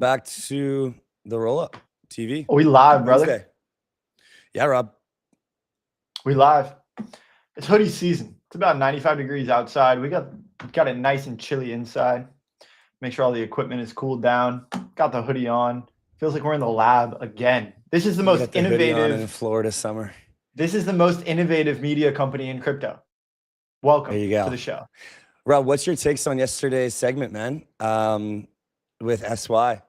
back to the Rollup TV. We live, brother. Wednesday. Yeah, Rob. We live. It's hoodie season. It's about 95 degrees outside. We got it nice and chilly inside. Make sure all the equipment is cooled down. Got the hoodie on. Feels like we're in the lab again. This is the most innovative in Florida summer. This is the most innovative media company in crypto. Welcome to the show. Rob, what's your takes on yesterday's segment, man? With SY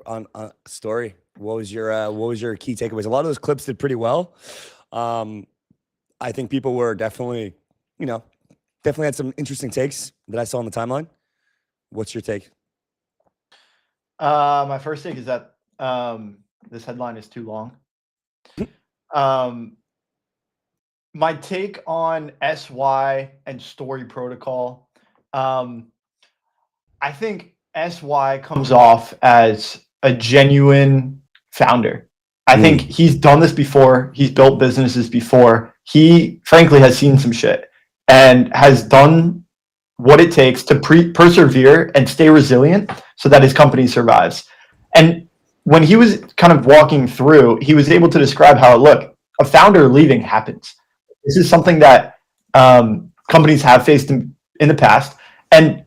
on story. What was your key takeaways? A lot of those clips did pretty well. I think people were definitely had some interesting takes that I saw on the timeline. What's your take? My first take is that this headline is too long. My take on SY and story protocol. I think SY comes off as a genuine founder. I think he's done this before. He's built businesses before. He frankly has seen some shit and has done what it takes to persevere and stay resilient so that his company survives. And when he was kind of walking through, he was able to describe how, look, a founder leaving happens. This is something that companies have faced in the past. And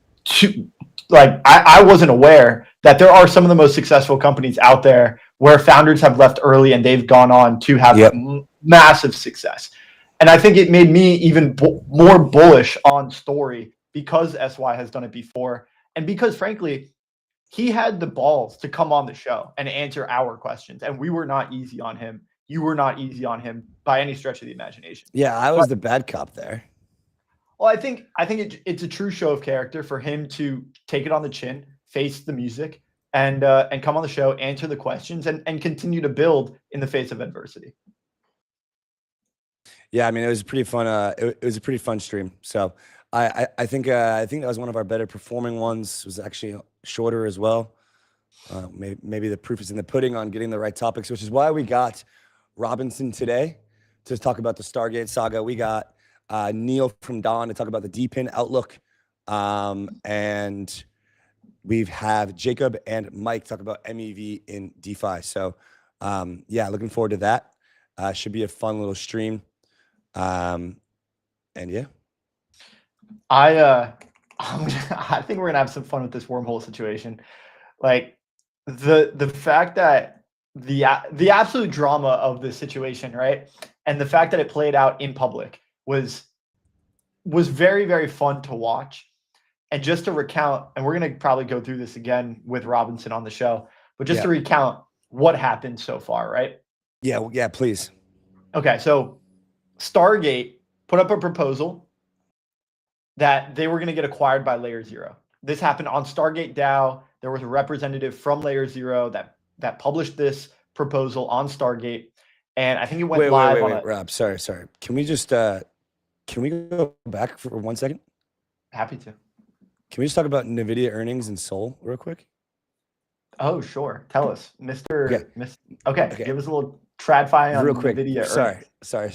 I wasn't aware that there are some of the most successful companies out there where founders have left early and they've gone on to have massive success. And I think it made me even more bullish on story because SY has done it before. And because frankly, he had the balls to come on the show and answer our questions. And we were not easy on him. You were not easy on him by any stretch of the imagination. Yeah, I was the bad cop there. Well, I think it's a true show of character for him to take it on the chin, face the music, and come on the show, answer the questions, and continue to build in the face of adversity. Yeah, I mean, it was pretty fun. It was a pretty fun stream. So I think that was one of our better performing ones. It was actually shorter as well. Maybe the proof is in the pudding on getting the right topics, which is why we got Robinson today to talk about the Stargate saga. We got Neil from Dawn to talk about the DPIN outlook, and we have Jacob and Mike talk about MEV in DeFi. So yeah, looking forward to that. Should be a fun little stream. And yeah, I think we're gonna have some fun with this wormhole situation. Like the fact that the absolute drama of this situation, right? And the fact that it played out in public was very, very fun to watch. And just to recount, and we're going to probably go through this again with Robinson on the show, but just to recount what happened so far, right? Yeah, please. Okay, so Stargate put up a proposal that they were going to get acquired by Layer Zero. This happened on Stargate DAO. There was a representative from Layer Zero that published this proposal on Stargate, and I think it went live. Wait, Rob. Sorry. Can we just can we go back for 1 second? Happy to. Can we just talk about NVIDIA earnings and Sol real quick? Oh, sure. Tell us, Mr. Okay. Okay. Give us a little tradfi on real quick. NVIDIA Sorry.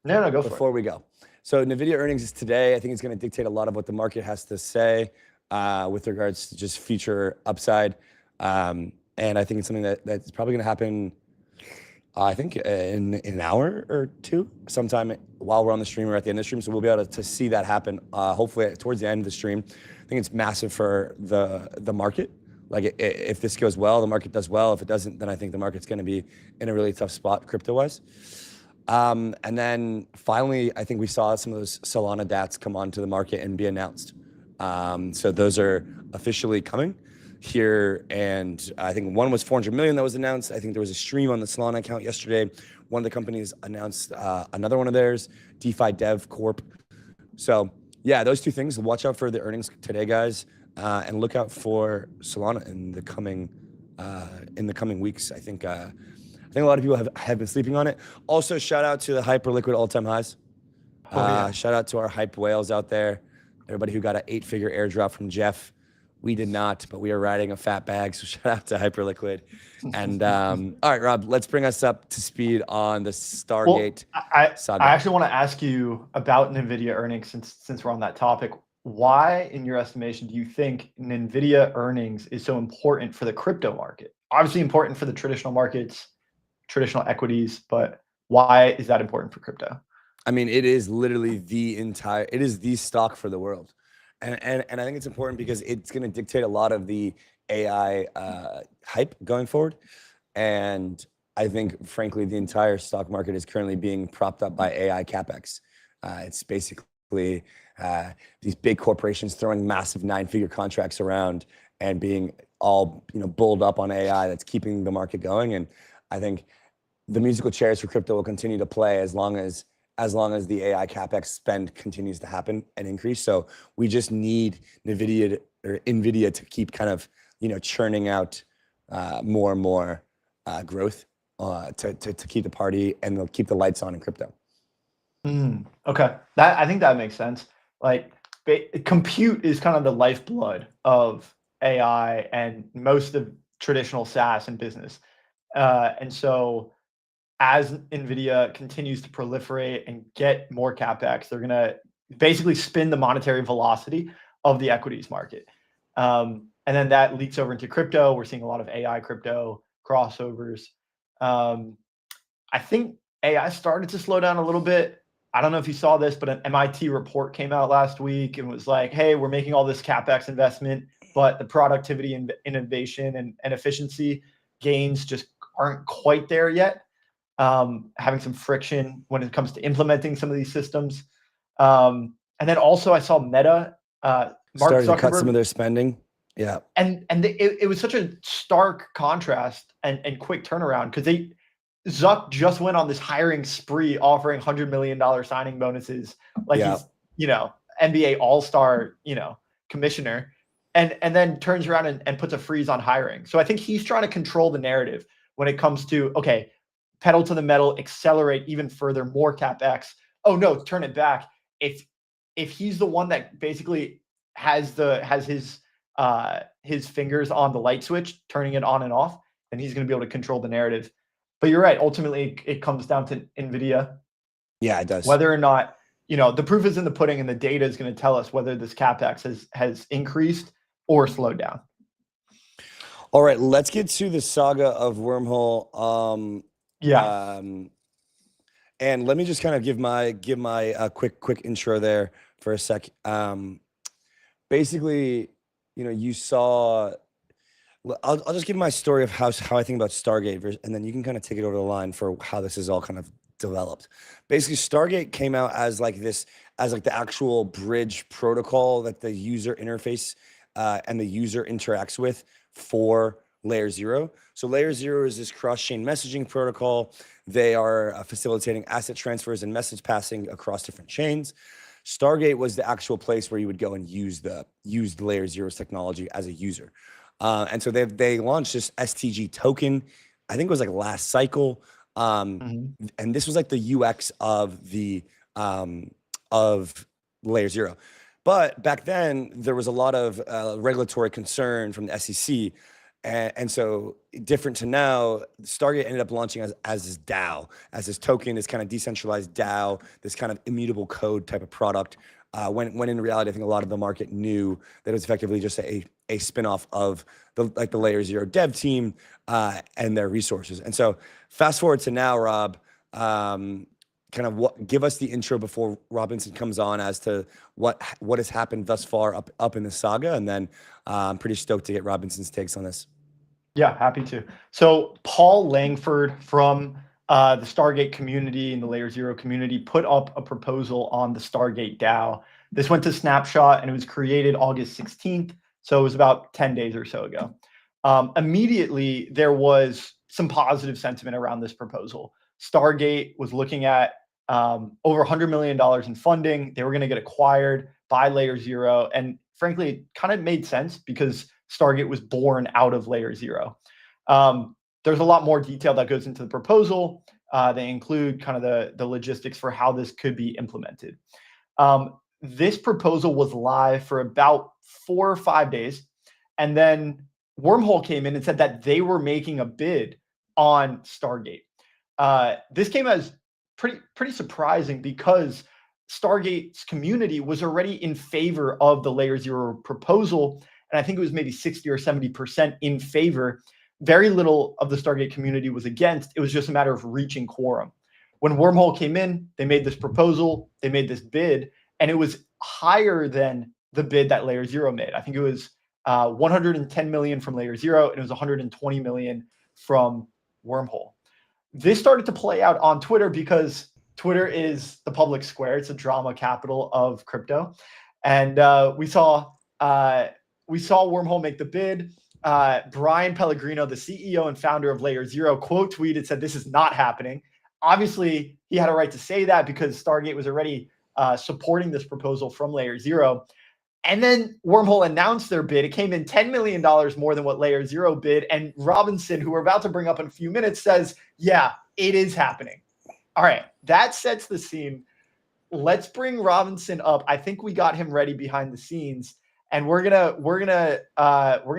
No, go Before we go. So NVIDIA earnings is today. I think it's going to dictate a lot of what the market has to say with regards to just future upside. And I think it's something that's probably going to happen, I think, in an hour or two, sometime while we're on the stream or at the end of the stream. So we'll be able to see that happen, hopefully towards the end of the stream. I think it's massive for the market. Like if this goes well, the market does well. If it doesn't, then I think the market's going to be in a really tough spot crypto-wise. And then finally, I think we saw some of those Solana DATs come onto the market and be announced. So those are officially coming here, and I think one was 400 million that was announced. I think there was a stream on the Solana account yesterday. One of the companies announced another one of theirs, DeFi Dev Corp. So yeah, those two things. Watch out for the earnings today, guys, and look out for Solana in the coming weeks. I think a lot of people have been sleeping on it. Also, shout out to the Hyperliquid all-time highs. Shout out to our hype whales out there. Everybody who got an 8-figure airdrop from Jeff. We did not, but we are riding a fat bag. So shout out to Hyperliquid. And all right, Rob, let's bring us up to speed on the Stargate saga. I saga. actually want to ask you about NVIDIA earnings since we're on that topic. why, in your estimation, do you think an NVIDIA earnings is so important for the crypto market? Obviously important for the traditional markets, traditional equities, but why is that important for crypto? I mean, it is literally it is the stock for the world. And I think it's important because it's going to dictate a lot of the AI hype going forward. And I think, frankly, the entire stock market is currently being propped up by AI capex. It's basically these big corporations throwing massive 9-figure contracts around and being all bulled up on AI that's keeping the market going. And I think the musical chairs for crypto will continue to play as long as the AI capex spend continues to happen and increase. So we just need NVIDIA to keep kind of churning out more and more growth to keep the party and they'll keep the lights on in crypto. Okay, I think that makes sense. Like, compute is kind of the lifeblood of AI and most of traditional SaaS and business. And so as NVIDIA continues to proliferate and get more capex, they're going to basically spin the monetary velocity of the equities market. And then that leaks over into crypto. We're seeing a lot of AI crypto crossovers. I think AI started to slow down a little bit. I don't know if you saw this, but an MIT report came out last week and was like, hey, we're making all this capex investment, but the productivity and innovation and efficiency gains just aren't quite there yet. Having some friction when it comes to implementing some of these systems. And then also I saw Meta, Mark started Zuckerberg, to cut some of their spending. Yeah. And it was such a stark contrast and quick turnaround because Zuck just went on this hiring spree offering $100 million signing bonuses. Like he's, NBA all-star, commissioner. And then turns around and puts a freeze on hiring. So I think he's trying to control the narrative when it comes to, okay, pedal to the metal, accelerate even further, more capex. Oh no, turn it back. If he's the one that basically has his fingers on the light switch, turning it on and off, then he's going to be able to control the narrative. But you're right. Ultimately, it comes down to NVIDIA. Yeah, it does. Whether or not, the proof is in the pudding, and the data is going to tell us whether this capex has increased or slowed down. All right, let's get to the saga of Wormhole. And let me just kind of give my quick intro there for a sec. Basically, you saw. I'll just give my story of how I think about Stargate, and then you can kind of take it over the line for how this is all kind of developed. Basically, Stargate came out as the actual bridge protocol that the user interface and the user interacts with for Layer 0. So Layer 0 is this cross-chain messaging protocol. They are facilitating asset transfers and message passing across different chains. Stargate was the actual place where you would go and use the Layer 0's technology as a user. And so they launched this STG token, I think it was like last cycle. And this was like the UX of the of Layer 0. But back then there was a lot of regulatory concern from the SEC. And so different to now, Stargate ended up launching as this DAO, as this token, this kind of decentralized DAO, this kind of immutable code type of product. When in reality, I think a lot of the market knew that it was effectively just a spinoff of the Layer 0 dev team and their resources. And so fast forward to now, Rob, give us the intro before Robinson comes on as to what has happened thus far up in the saga, and then I'm pretty stoked to get Robinson's takes on this. Yeah, happy to. So Paul Langford from the Stargate community and the Layer 0 community put up a proposal on the Stargate DAO. This went to Snapshot and it was created August 16th. So it was about 10 days or so ago. Immediately, there was some positive sentiment around this proposal. Stargate was looking at over $100 million in funding. They were going to get acquired by Layer 0. And frankly, it kind of made sense because Stargate was born out of Layer 0. There's a lot more detail that goes into the proposal. They include kind of the logistics for how this could be implemented. This proposal was live for about 4 or 5 days. And then Wormhole came in and said that they were making a bid on Stargate. This came as pretty surprising because Stargate's community was already in favor of the layer 0 proposal. And I think it was maybe 60 or 70% in favor. Very little of the Stargate community was against. It was just a matter of reaching quorum. When Wormhole came in, they made this proposal, they made this bid, and it was higher than the bid that layer 0 made. I think it was 110 million from layer 0, and it was 120 million from Wormhole. This started to play out on Twitter because Twitter is the public square. It's a drama capital of crypto. And we saw Wormhole make the bid. Brian Pellegrino, the CEO and founder of Layer 0, quote tweeted, said, "This is not happening." Obviously, he had a right to say that because Stargate was already supporting this proposal from Layer 0. And then Wormhole announced their bid. It came in $10 million more than what Layer 0 bid. And Robinson, who we're about to bring up in a few minutes, says, yeah, it is happening. All right, that sets the scene. Let's bring Robinson up. I think we got him ready behind the scenes, and we're gonna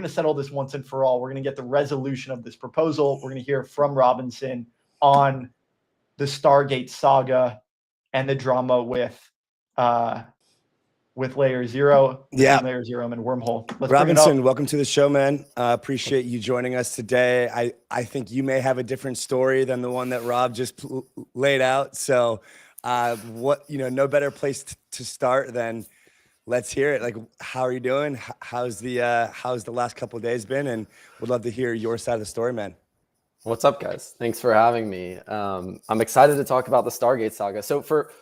settle this once and for all. We're gonna get the resolution of this proposal. We're gonna hear from Robinson on the Stargate saga and the drama with Layer 0, yeah, Layer 0 and Wormhole. Robinson, welcome to the show, man. Appreciate you joining us today. I think you may have a different story than the one that Rob just laid out. So, no better place to start than let's hear it. Like, how are you doing? How's the last couple of days been? And would love to hear your side of the story, man. What's up, guys? Thanks for having me. I'm excited to talk about the Stargate saga. So for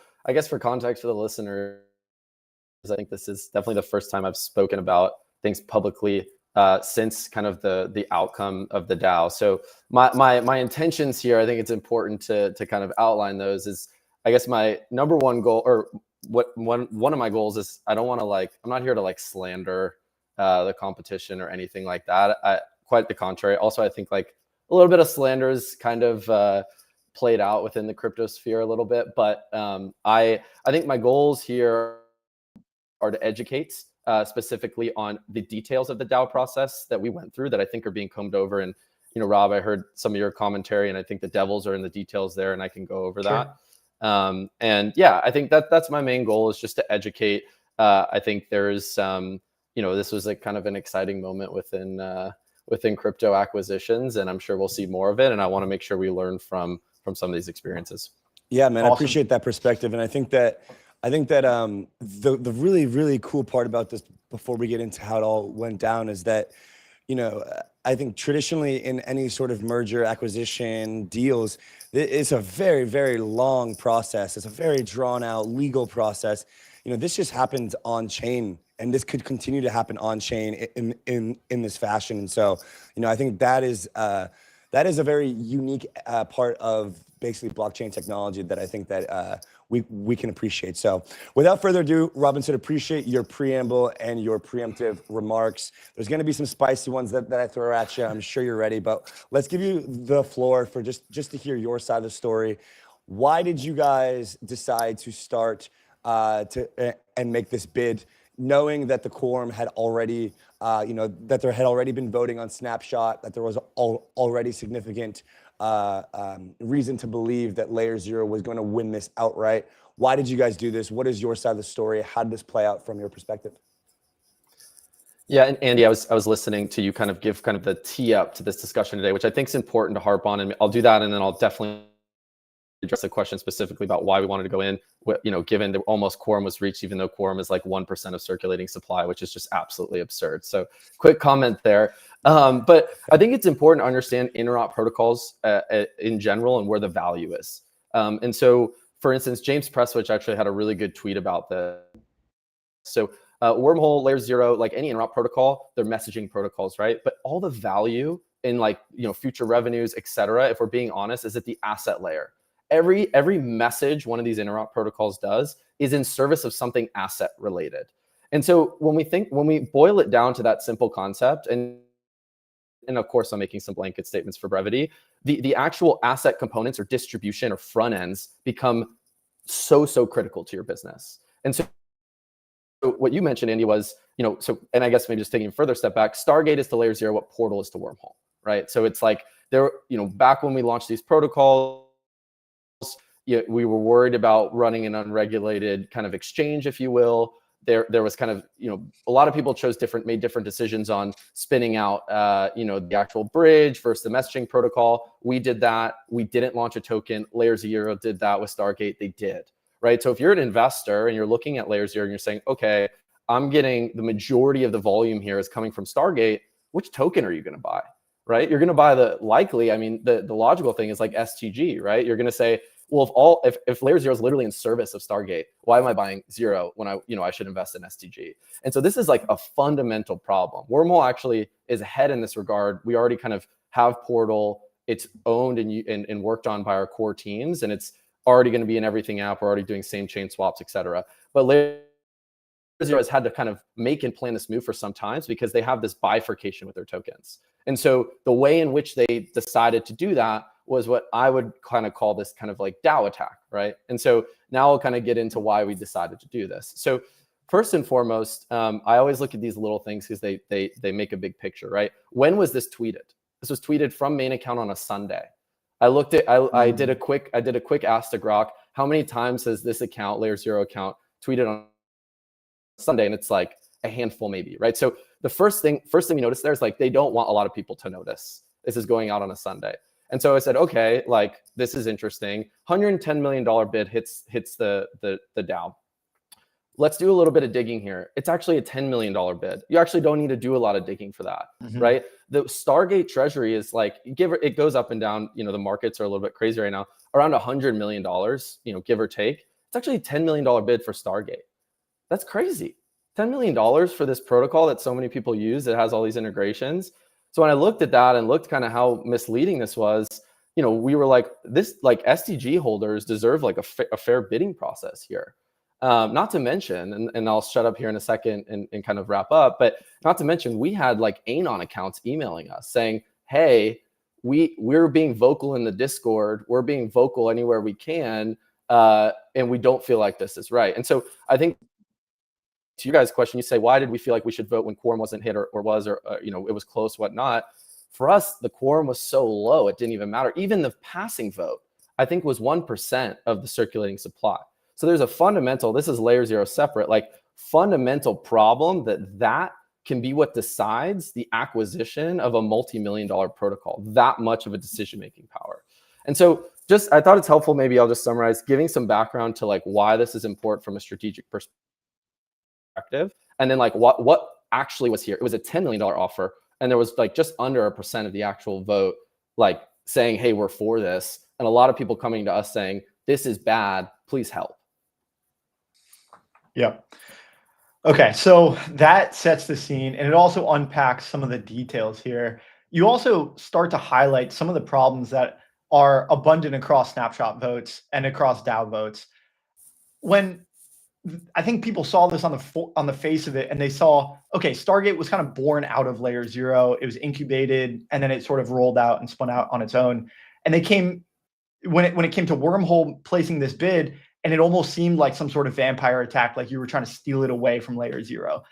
context for the listener, I think this is definitely the first time I've spoken about things publicly since kind of the outcome of the DAO. So my intentions here, I think it's important to kind of outline those. Is I guess my number one goal, or one of my goals is, I don't want to I'm not here to slander the competition or anything like that. Quite the contrary. Also, I think a little bit of slander is kind of played out within the crypto sphere a little bit. But I think my goals here are to educate specifically on the details of the DAO process that we went through that I think are being combed over. And, Rob, I heard some of your commentary, and I think the devils are in the details there, and I can go over that. And yeah, I think that's my main goal, is just to educate. I think there's, this was kind of an exciting moment within crypto acquisitions, and I'm sure we'll see more of it. And I want to make sure we learn from some of these experiences. Yeah, man, awesome. I appreciate that perspective. And I think that the really, really cool part about this, before we get into how it all went down, is that, I think traditionally in any sort of merger acquisition deals, it's a very, very long process. It's a very drawn out legal process. This just happens on chain, and this could continue to happen on chain in this fashion. And so, I think that is a very unique part of basically blockchain technology that I think that we can appreciate. So without further ado, Robinson, appreciate your preamble and your preemptive remarks. There's going to be some spicy ones that I throw at you. I'm sure you're ready, but let's give you the floor for just to hear your side of the story. Why did you guys decide to start and make this bid, knowing that the quorum had already, that there had already been voting on Snapshot, that there was already significant reason to believe that Layer 0 was going to win this outright? Why did you guys do this? What is your side of the story? How did this play out from your perspective? Yeah, and Andy, I was listening to you kind of give kind of the tee up to this discussion today, which I think is important to harp on, and I'll do that, and then I'll definitely address the question specifically about why we wanted to go in, given that almost quorum was reached, even though quorum is 1% of circulating supply, which is just absolutely absurd. So quick comment there. But I think it's important to understand interop protocols in general and where the value is. And so, for instance, James Presswich actually had a really good tweet about this. So Wormhole, Layer 0, like any interop protocol, they're messaging protocols, right? But all the value in future revenues, et cetera, if we're being honest, is at the asset layer. Every message one of these interop protocols does is in service of something asset related. And so when we boil it down to that simple concept, and of course I'm making some blanket statements for brevity, the actual asset components or distribution or front ends become so critical to your business. And so what you mentioned, Andy, was, and I guess maybe just taking a further step back, Stargate is to Layer 0 what Portal is to Wormhole, right? So it's back when we launched these protocols, we were worried about running an unregulated kind of exchange, if you will. There was kind of, a lot of people made different decisions on spinning out, the actual bridge versus the messaging protocol. We did that. We didn't launch a token. 𝘂𝘂0 did that with Stargate. They did, right? So if you're an investor and you're looking at 𝘂𝘂0 and you're saying, okay, I'm getting the majority of the volume here is coming from Stargate, which token are you going to buy, right? You're going to buy the logical thing is like STG, right? You're going to say, well, if 𝘂𝘂0 is literally in service of Stargate, why am I buying 0 when I should invest in STG? And so this is like a fundamental problem. Wormhole actually is ahead in this regard. We already kind of have Portal. It's owned and worked on by our core teams, and it's already going to be in everything app. We're already doing same chain swaps, etc. But 𝘂𝘂0 has had to kind of make and plan this move for some time because they have this bifurcation with their tokens. And so the way in which they decided to do that was what I would kind of call this kind of like DAO attack, right? And so now I'll kind of get into why we decided to do this. So first and foremost, I always look at these little things because they make a big picture, right? When was this tweeted? This was tweeted from main account on a Sunday. I did a quick ask to Grok, how many times has this account, 𝘂𝘂0 account, tweeted on Sunday? And it's like a handful maybe, right? So the first thing we noticed there is like they don't want a lot of people to notice this is going out on a Sunday. And so I said, okay, like this is interesting. $110 million bid hits the DAO. Let's do a little bit of digging here. It's actually a $10 million bid. You actually don't need to do a lot of digging for that, right? The Stargate treasury is like, it goes up and down. The markets are a little bit crazy right now, around $100 million, give or take. It's actually a $10 million bid for Stargate. That's crazy. $10 million for this protocol that so many people use that has all these integrations. So when I looked at that and looked kind of how misleading this was, we were like, STG holders deserve like a fair bidding process here. Not to mention, and I'll shut up here in a second and kind of wrap up, but not to mention we had like Anon accounts emailing us saying, hey, we're being vocal in the Discord. We're being vocal anywhere we can. And we don't feel like this is right. And so I think to you guys' question, you say, why did we feel like we should vote when quorum wasn't hit or it was close, whatnot? For us, the quorum was so low, it didn't even matter. Even the passing vote, I think, was 1% of the circulating supply. So there's a fundamental, this is 𝘂𝘂0 separate, like fundamental problem that can be what decides the acquisition of a multi-million-dollar protocol, that much of a decision-making power. And so I thought it's helpful, maybe I'll just summarize, giving some background to like why this is important from a strategic perspective. And then like what actually was here. It was a $10 million offer. And there was like just under 1% of the actual vote, like saying, hey, we're for this. And a lot of people coming to us saying, this is bad, please help. Yeah. Okay. So that sets the scene, and it also unpacks some of the details here. You also start to highlight some of the problems that are abundant across snapshot votes and across DAO votes. When I think people saw this on the face of it, and they saw, okay, Stargate was kind of born out of 𝘂𝘂0. It was incubated, and then it sort of rolled out and spun out on its own. And they came when it came to Wormhole placing this bid, and it almost seemed like some sort of vampire attack, like you were trying to steal it away from 𝘂𝘂0.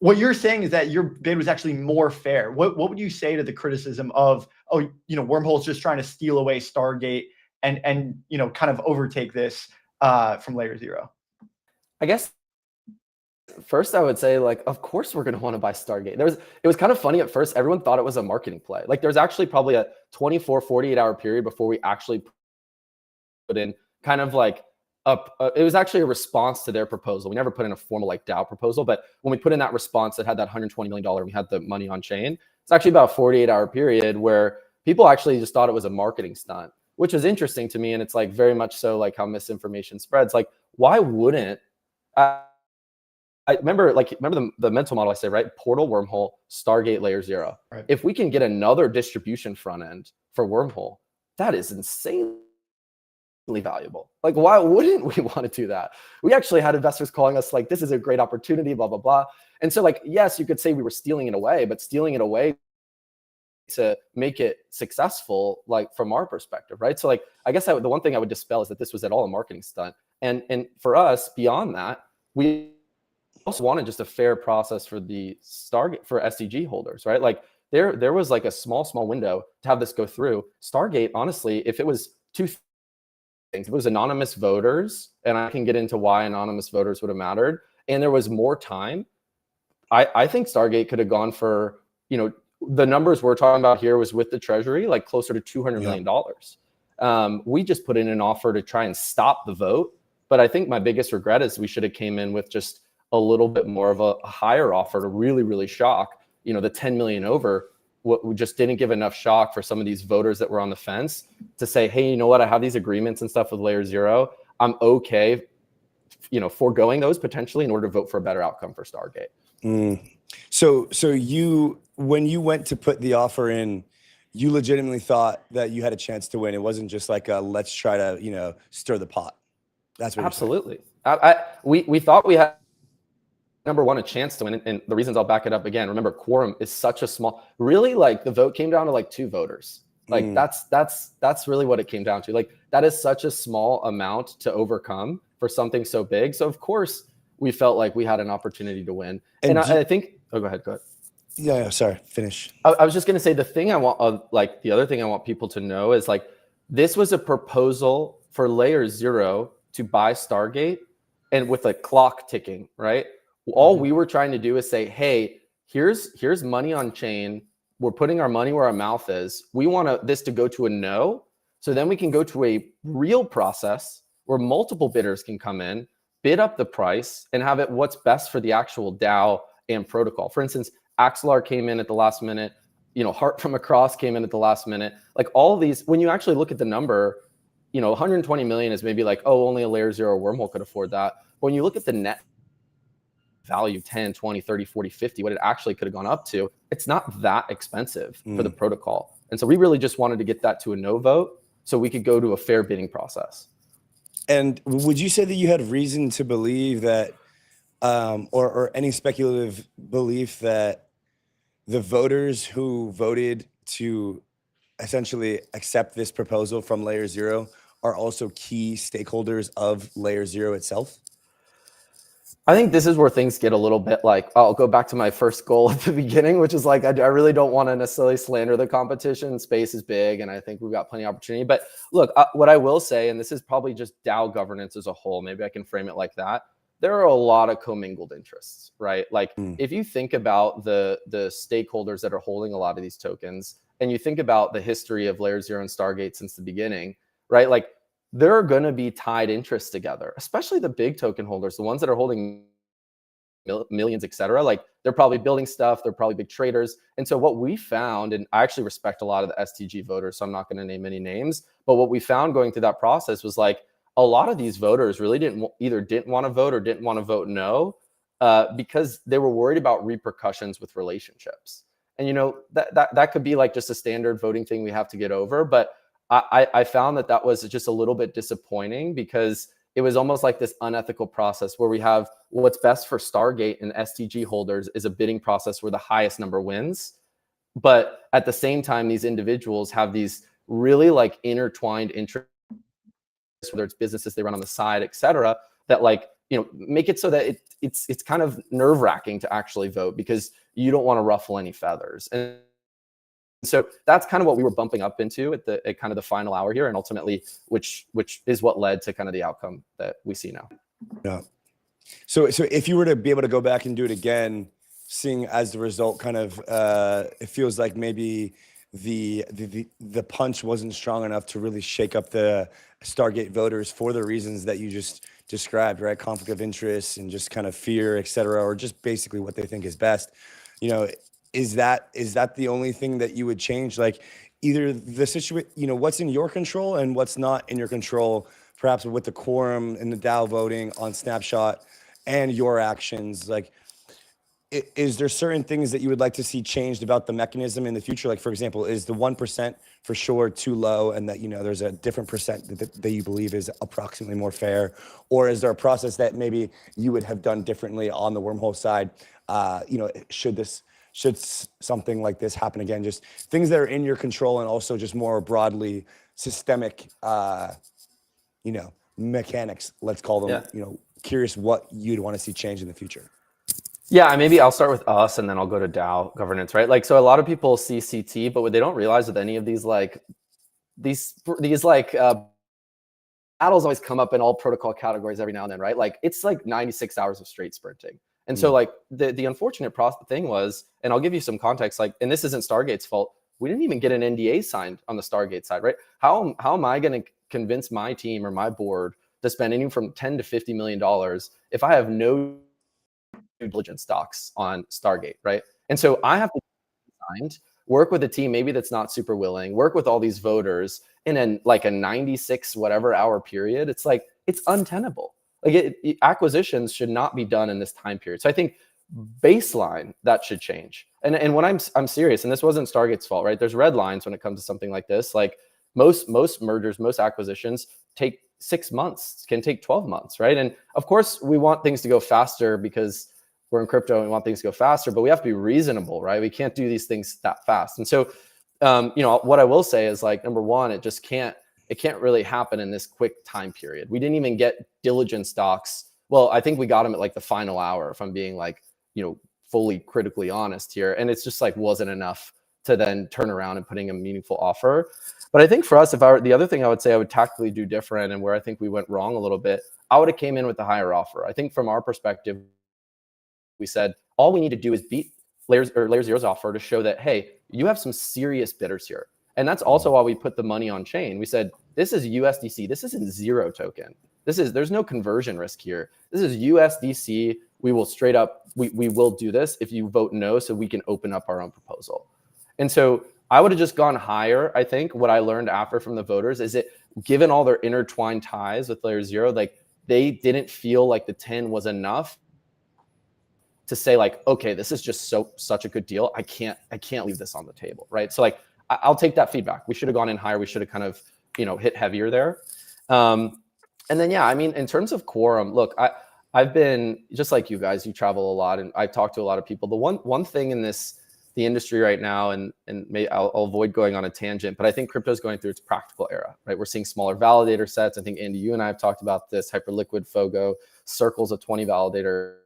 What you're saying is that your bid was actually more fair. What would you say to the criticism of, oh, Wormhole's just trying to steal away Stargate and kind of overtake this from 𝘂𝘂0? I guess first I would say, like, of course we're going to want to buy Stargate. It was kind of funny at first. Everyone thought it was a marketing play. Like there's actually probably a 24, 48-hour period before we actually put in kind of like it was actually a response to their proposal. We never put in a formal like DAO proposal, but when we put in that response that had that $120 million, and we had the money on chain, it's actually about a 48-hour period where people actually just thought it was a marketing stunt, which was interesting to me. And it's like very much so like how misinformation spreads. Like, why wouldn't I remember the mental model I say, right? Portal, Wormhole, Stargate, 𝘂𝘂0. Right. If we can get another distribution front end for Wormhole, that is insanely valuable. Like, why wouldn't we want to do that? We actually had investors calling us like, this is a great opportunity, blah, blah, blah. And so like, yes, you could say we were stealing it away, but stealing it away to make it successful, like from our perspective, right? So like, I guess the one thing I would dispel is that this was at all a marketing stunt. And for us, beyond that, we also wanted just a fair process for the Stargate for SDG holders, right? Like there was like a small window to have this go through. Stargate, honestly, if it was If it was anonymous voters, and I can get into why anonymous voters would have mattered, and there was more time, I think Stargate could have gone for, the numbers we're talking about here was with the Treasury, like closer to $200 million. We just put in an offer to try and stop the vote. But I think my biggest regret is we should have came in with just a little bit more of a higher offer to really, really shock, the 10 million over. What we just didn't give enough shock for some of these voters that were on the fence to say, hey, you know what? I have these agreements and stuff with Layer Zero. I'm okay, foregoing those potentially in order to vote for a better outcome for Stargate. So when you went to put the offer in, you legitimately thought that you had a chance to win. It wasn't just like let's try to, stir the pot. That's what. Absolutely. We thought we had, number one, a chance to win. And the reasons, I'll back it up again. Remember, quorum is such a small, really, like the vote came down to like 2 voters. Like that's really what it came down to. Like that is such a small amount to overcome for something so big. So of course we felt like we had an opportunity to win. And I think, go ahead. Yeah, sorry, finish. I was just going to say the thing I want, the other thing I want people to know is like, this was a proposal for Layer Zero to buy Stargate, and with a clock ticking, right? All we were trying to do is say, hey, here's money on chain. We're putting our money where our mouth is. We want this to go to a no. So then we can go to a real process where multiple bidders can come in, bid up the price, and have it what's best for the actual DAO and protocol. For instance, Axelar came in at the last minute. Heart from Across came in at the last minute. Like all of these, when you actually look at the number, 120 million is maybe like, oh, only a Layer Zero wormhole could afford that. But when you look at the net value, 10, 20, 30, 40, 50, what it actually could have gone up to, it's not that expensive for the protocol. And so we really just wanted to get that to a no vote so we could go to a fair bidding process. And would you say that you had reason to believe that, or any speculative belief that the voters who voted to essentially accept this proposal from Layer Zero are also key stakeholders of Layer Zero itself? I think this is where things get a little bit like, I'll go back to my first goal at the beginning, which is like, I really don't want to necessarily slander the competition. Space is big, and I think we've got plenty of opportunity. But look, what I will say, and this is probably just DAO governance as a whole, maybe I can frame it like that. There are a lot of commingled interests, right? Like if you think about the stakeholders that are holding a lot of these tokens, and you think about the history of Layer Zero and Stargate since the beginning, right? Like there are going to be tied interests together, especially the big token holders, the ones that are holding millions, et cetera. Like they're probably building stuff. They're probably big traders. And so what we found, and I actually respect a lot of the STG voters, so I'm not going to name any names, but what we found going through that process was like a lot of these voters really didn't want to vote or didn't want to vote no, because they were worried about repercussions with relationships. And that could be like just a standard voting thing we have to get over. But I found that was just a little bit disappointing because it was almost like this unethical process where we have what's best for Stargate and STG holders is a bidding process where the highest number wins. But at the same time, these individuals have these really like intertwined interests, whether it's businesses they run on the side, et cetera, that like, make it so that it's kind of nerve wracking to actually vote because you don't want to ruffle any feathers. And so that's kind of what we were bumping up into at kind of the final hour here, and ultimately, which is what led to kind of the outcome that we see now. Yeah. So if you were to be able to go back and do it again, seeing as the result kind of, it feels like maybe the punch wasn't strong enough to really shake up the Stargate voters for the reasons that you just described, right? Conflict of interest and just kind of fear, et cetera, or just basically what they think is best. Is that the only thing that you would change? Like either the situation, what's in your control and what's not in your control, perhaps with the quorum and the DAO voting on Snapshot and your actions. Like, is there certain things that you would like to see changed about the mechanism in the future? Like, for example, is the 1% for sure too low, and that there's a different percent that you believe is approximately more fair? Or is there a process that maybe you would have done differently on the wormhole side? Should something like this happen again? Just things that are in your control, and also just more broadly systemic, mechanics, let's call them. Yeah. Curious what you'd want to see change in the future. Yeah, maybe I'll start with us and then I'll go to DAO governance, right? Like, so a lot of people see CT, but what they don't realize with any of these, like, battles always come up in all protocol categories every now and then, right? Like it's like 96 hours of straight sprinting. And so like the unfortunate thing was, and I'll give you some context, like, and this isn't Stargate's fault, we didn't even get an NDA signed on the Stargate side, right? How am I going to convince my team or my board to spend anywhere from $10 to $50 million if I have no due diligence docs on Stargate, right? And so I have to signed, work with a team maybe that's not super willing, work with all these voters in like a 96 whatever hour period. It's like, it's untenable. Like acquisitions should not be done in this time period. So I think baseline, that should change. And when I'm serious, and this wasn't Stargate's fault, right? There's red lines when it comes to something like this. Like most mergers, most acquisitions take 6 months, can take 12 months, right? And of course we want things to go faster because we're in crypto and we want things to go faster, but we have to be reasonable, right? We can't do these things that fast. And so, you know, what I will say is like, number one, it can't really happen in this quick time period. We didn't even get diligence docs. Well, I think we got them at like the final hour, if I'm being like, you know, fully critically honest here. And it's just like, wasn't enough to then turn around and putting a meaningful offer. But I think for us, the other thing I would say I would tactically do different, and where I think we went wrong a little bit, I would have came in with a higher offer. I think from our perspective, we said, all we need to do is beat Layer Zero's offer to show that, hey, you have some serious bidders here. And that's also why we put the money on chain. We said, this is USDC. This isn't zero token. There's no conversion risk here. This is USDC. We will straight up, we will do this if you vote no, so we can open up our own proposal. And so I would have just gone higher. I think what I learned after from the voters is that given all their intertwined ties with Layer Zero, like they didn't feel like the 10 was enough to say like, okay, this is just such a good deal. I can't leave this on the table, right? So like, I'll take that feedback. We should have gone in higher. We should have kind of, you know, hit heavier there. And then, yeah, I mean, in terms of quorum, look, I've been just like you guys, you travel a lot and I've talked to a lot of people. The one thing in the industry right now, and maybe I'll avoid going on a tangent, but I think crypto is going through its practical era, right? We're seeing smaller validator sets. I think Andy, you and I have talked about this, Hyperliquid, Fogo, circles of 20 validator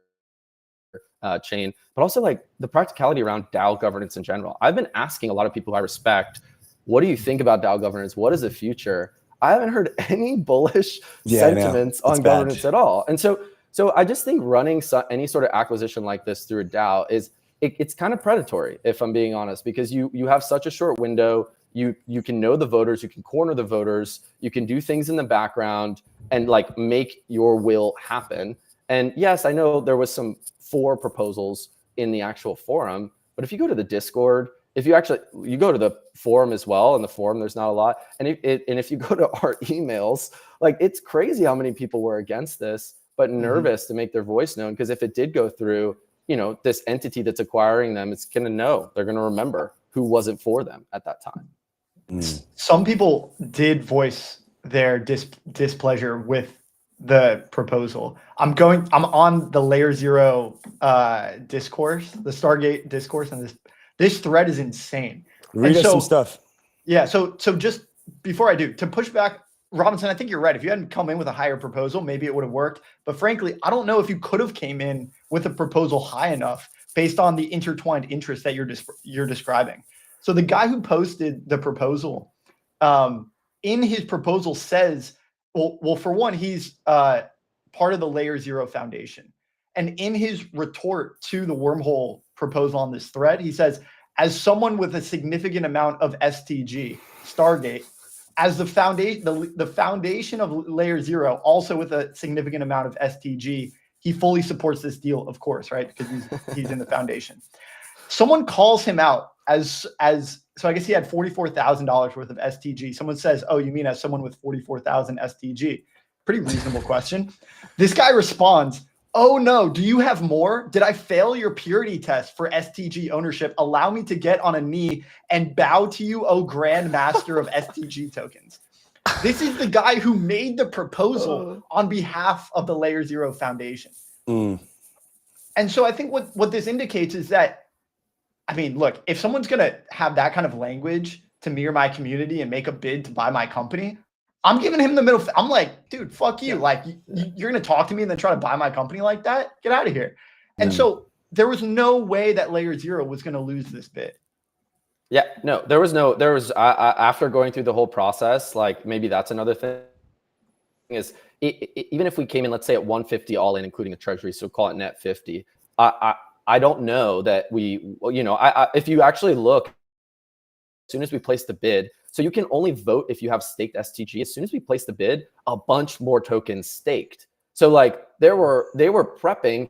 chain, but also like the practicality around DAO governance in general. I've been asking a lot of people I respect, what do you think about DAO governance? What is the future? I haven't heard any bullish sentiments on governance at all. And so I just think running any sort of acquisition like this through a DAO it's kind of predatory, if I'm being honest, because you have such a short window. You can know the voters, you can corner the voters, you can do things in the background and like make your will happen. And yes, I know there was some 4 proposals in the actual forum, but if you go to the Discord, if you go to the forum as well, in the forum there's not a lot, and if you go to our emails, like it's crazy how many people were against this, but nervous to make their voice known, because if it did go through, you know, this entity that's acquiring them, it's gonna know, they're gonna remember who wasn't for them at that time. Some people did voice their displeasure with the proposal. I'm on the Layer Zero discourse, the Stargate discourse, and this thread is insane. Read us some stuff. Yeah, so just before I do, to push back, Robinson, I think you're right. If you hadn't come in with a higher proposal, maybe it would have worked. But frankly, I don't know if you could have came in with a proposal high enough based on the intertwined interest that you're describing. So the guy who posted the proposal, in his proposal says, well, for one, he's part of the Layer Zero Foundation. And in his retort to the wormhole proposal on this thread, he says, as someone with a significant amount of STG, Stargate, as the foundation of Layer Zero, also with a significant amount of STG, he fully supports this deal, of course, right? Because he's in the foundation. Someone calls him out so I guess he had $44,000 worth of STG. Someone says, oh, you mean as someone with 44,000 STG? Pretty reasonable question. This guy responds, oh no, do you have more? Did I fail your purity test for STG ownership? Allow me to get on a knee and bow to you, oh grand master of STG tokens. This is the guy who made the proposal on behalf of the Layer Zero Foundation. And so I think what this indicates is that, I mean, look, if someone's going to have that kind of language to me or my community and make a bid to buy my company, I'm giving him the middle. I'm like, dude, fuck you. Like, you're going to talk to me and then try to buy my company like that? Get out of here. And so there was no way that Layer Zero was going to lose this bid. Yeah, no, after going through the whole process, like maybe that's another thing is even if we came in, let's say at 150 all in, including the treasury, so call it net 50. I don't know that we, if you actually look, as soon as we place the bid, so you can only vote if you have staked STG. As soon as we place the bid, a bunch more tokens staked. So like they were prepping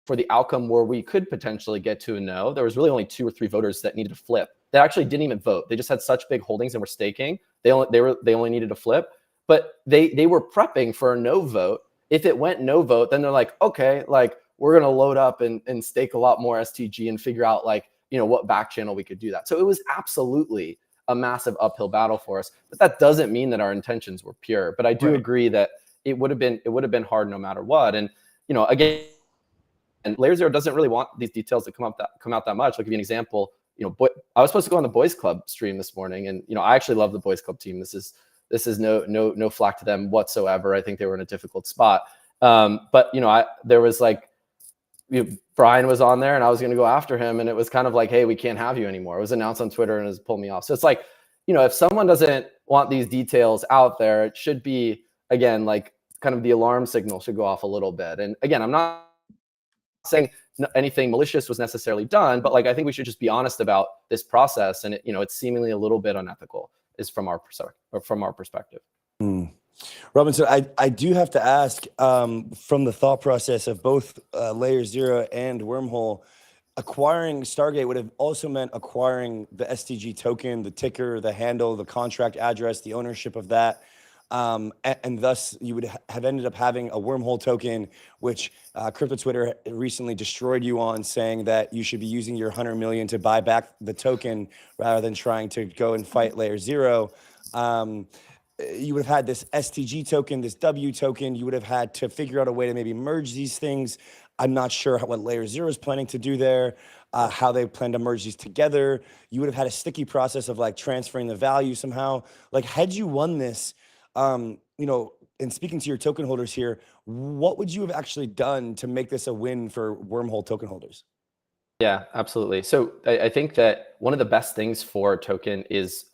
for the outcome where we could potentially get to a no. There was really only 2 or 3 voters that needed to flip. They actually didn't even vote. They just had such big holdings and were staking. They only needed to flip, but they were prepping for a no vote. If it went no vote, then they're like, okay, like we're gonna load up and stake a lot more STG and figure out like, what back channel we could do that. So it was absolutely a massive uphill battle for us, but that doesn't mean that our intentions were pure. But I do agree that it would have been hard no matter what. And again, and Layer Zero doesn't really want these details to come out that much. I'll give you an example. I was supposed to go on the Boys Club stream this morning, and I actually love the Boys Club team. This is no flack to them whatsoever. I think they were in a difficult spot. But there was like, Brian was on there and I was going to go after him, and it was kind of like, hey, we can't have you anymore. It was announced on Twitter and it pulled me off. So it's like, if someone doesn't want these details out there, it should be, again, like kind of the alarm signal should go off a little bit. And again, I'm not saying anything malicious was necessarily done, but like, I think we should just be honest about this process. And it's seemingly a little bit unethical is from our perspective. Robinson, I do have to ask, from the thought process of both Layer Zero and Wormhole, acquiring Stargate would have also meant acquiring the STG token, the ticker, the handle, the contract address, the ownership of that. And thus you would have ended up having a Wormhole token, which crypto Twitter recently destroyed you on, saying that you should be using your 100 million to buy back the token rather than trying to go and fight Layer Zero. You would have had this STG token, this W token. You would have had to figure out a way to maybe merge these things. I'm not sure what Layer Zero is planning to do there, how they plan to merge these together. You would have had a sticky process of like transferring the value somehow. Like, had you won this, and speaking to your token holders here, what would you have actually done to make this a win for Wormhole token holders? Yeah, absolutely. So I think that one of the best things for a token is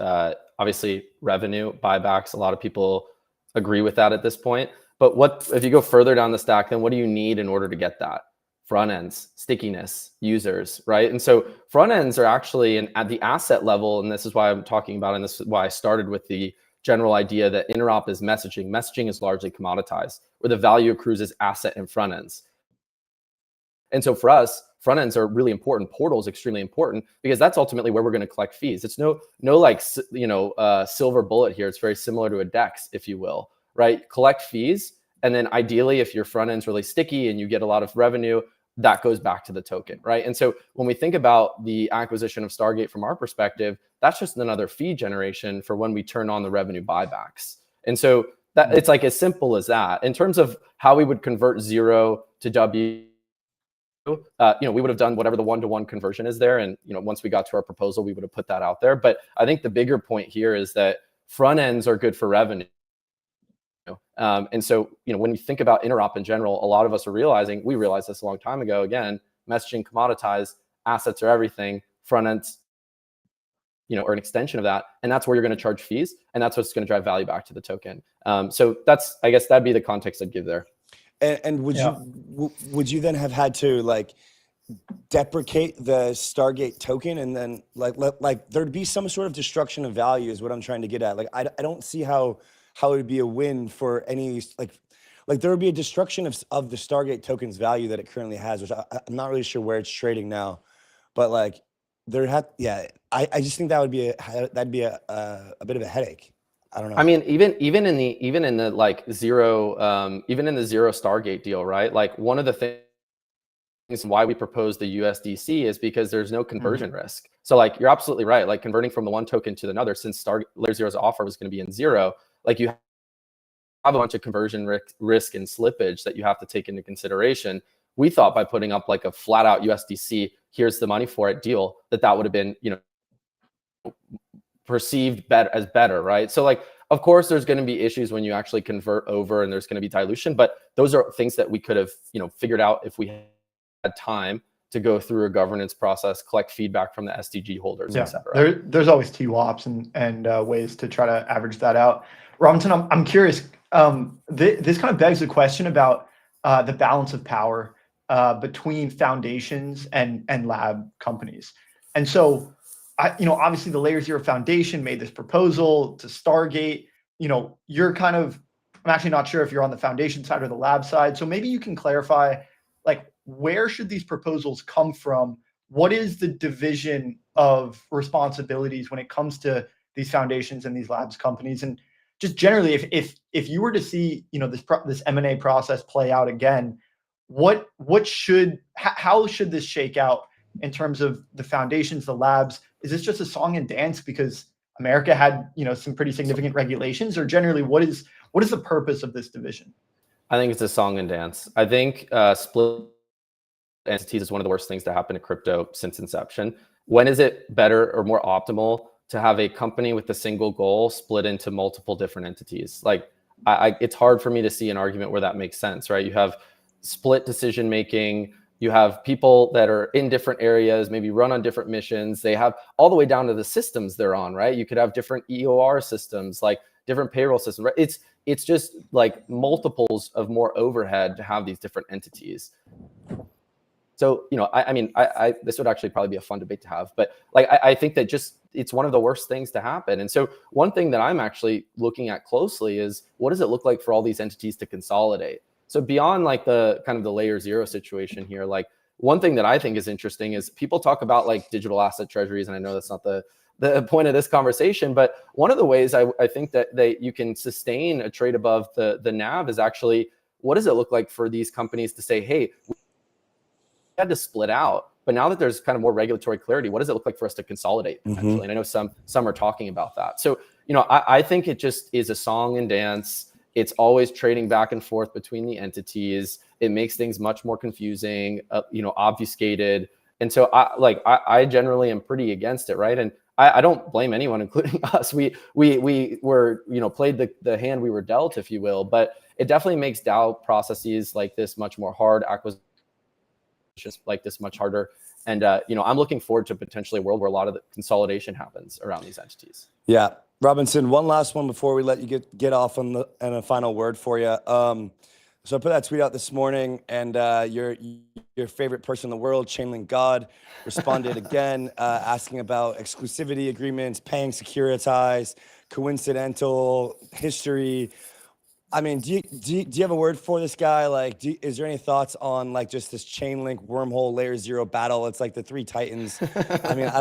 obviously revenue, buybacks. A lot of people agree with that at this point. But if you go further down the stack, then what do you need in order to get that? Front ends, stickiness, users, right? And so front ends are actually at the asset level, and this is why I'm talking about, and this is why I started with the general idea that interop is messaging. Messaging is largely commoditized, where the value accrues as asset and front ends. And so for us, front ends are really important. Portal is extremely important because that's ultimately where we're going to collect fees. It's no like, silver bullet here. It's very similar to a DEX, if you will, right? Collect fees. And then ideally, if your front end's really sticky and you get a lot of revenue, that goes back to the token, right? And so when we think about the acquisition of Stargate from our perspective, that's just another fee generation for when we turn on the revenue buybacks. And so that it's like as simple as that. In terms of how we would convert zero to W, we would have done whatever the 1-to-1 conversion is there. And, once we got to our proposal, we would have put that out there. But I think the bigger point here is that front ends are good for revenue. And so, when you think about interop in general, a lot of us are realizing, we realized this a long time ago, again, messaging commoditized, assets are everything, front ends, or an extension of that. And that's where you're going to charge fees. And that's what's going to drive value back to the token. So I guess that'd be the context I'd give there. And would you then have had to like deprecate the Stargate token and then like there'd be some sort of destruction of value is what I'm trying to get at. Like I don't see how it would be a win for any like there would be a destruction of the Stargate token's value that it currently has, which I'm not really sure where it's trading now, but like I just think that'd be a bit of a headache. I don't know. I mean, even in the like zero, even in the zero Stargate deal, right? Like one of the things why we proposed the USDC is because there's no conversion risk. So like you're absolutely right. Like converting from the one token to another, since Layer Zero's offer was going to be in zero, like you have a bunch of conversion risk and slippage that you have to take into consideration. We thought by putting up like a flat out USDC, here's the money for it deal, that would have been, perceived as better, right? So like, of course, there's going to be issues when you actually convert over and there's going to be dilution, but those are things that we could have, figured out if we had time to go through a governance process, collect feedback from the SDG holders, et cetera. There's always TWAPs and ways to try to average that out. Robinson, I'm curious, this kind of begs the question about the balance of power between foundations and lab companies. And so, obviously the Layer0 Foundation made this proposal to Stargate. You're kind of, I'm actually not sure if you're on the foundation side or the lab side. So maybe you can clarify, like, where should these proposals come from? What is the division of responsibilities when it comes to these foundations and these labs companies? And just generally, if you were to see, this M&A process play out again, how should this shake out in terms of the foundations, the labs? Is this just a song and dance because America had, some pretty significant regulations, or generally what is the purpose of this division? I think it's a song and dance. I think split entities is one of the worst things to happen to crypto since inception. When is it better or more optimal to have a company with a single goal split into multiple different entities? Like, it's hard for me to see an argument where that makes sense, right? You have split decision making. You have people that are in different areas, maybe run on different missions. They have all the way down to the systems they're on, right? You could have different EOR systems, like different payroll systems, right? It's just like multiples of more overhead to have these different entities. So, I mean, this would actually probably be a fun debate to have, but like, I think that it's one of the worst things to happen. And so one thing that I'm actually looking at closely is, what does it look like for all these entities to consolidate? So beyond like the kind of the Layer0 situation here, like one thing that I think is interesting is people talk about like digital asset treasuries. And I know that's not the point of this conversation, but one of the ways I think that you can sustain a trade above the NAV is actually, what does it look like for these companies to say, hey, we had to split out, but now that there's kind of more regulatory clarity, what does it look like for us to consolidate potentially? And I know some are talking about that. So, I think it just is a song and dance. It's always trading back and forth between the entities. It makes things much more confusing, obfuscated. And so I generally am pretty against it, right? And I don't blame anyone, including us. We were, played the hand we were dealt, if you will, but it definitely makes DAO processes like this much more hard, acquisitions like this much harder. And, I'm looking forward to potentially a world where a lot of the consolidation happens around these entities. Yeah. Robinson, one last one before we let you get off and a final word for you. So I put that tweet out this morning, and your favorite person in the world, 𝘗𝘓𝘚, responded again, asking about exclusivity agreements, paying securitize, coincidental history. I mean, do you have a word for this guy? Like, is there any thoughts on like just this Chainlink wormhole Layer0 battle? It's like the three titans. I mean,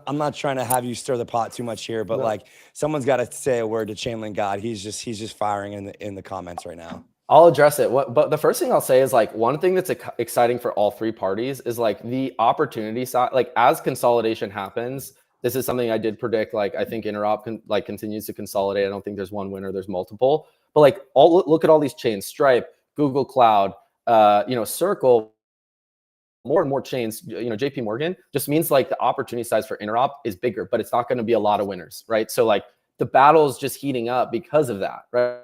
I'm not trying to have you stir the pot too much here, but like someone's got to say a word to 𝘗𝘓𝘚. He's just firing in the comments right now. I'll address it. But the first thing I'll say is like one thing that's exciting for all three parties is like the opportunity side. Like as consolidation happens, this is something I did predict. Like I think interop continues to consolidate. I don't think there's one winner. There's multiple. But like look at all these chains: Stripe, Google Cloud, Circle, more and more chains. 𝗵𝘗𝘗 just means like the opportunity size for interop is bigger, but it's not going to be a lot of winners, right? So like the battle is just heating up because of that, right?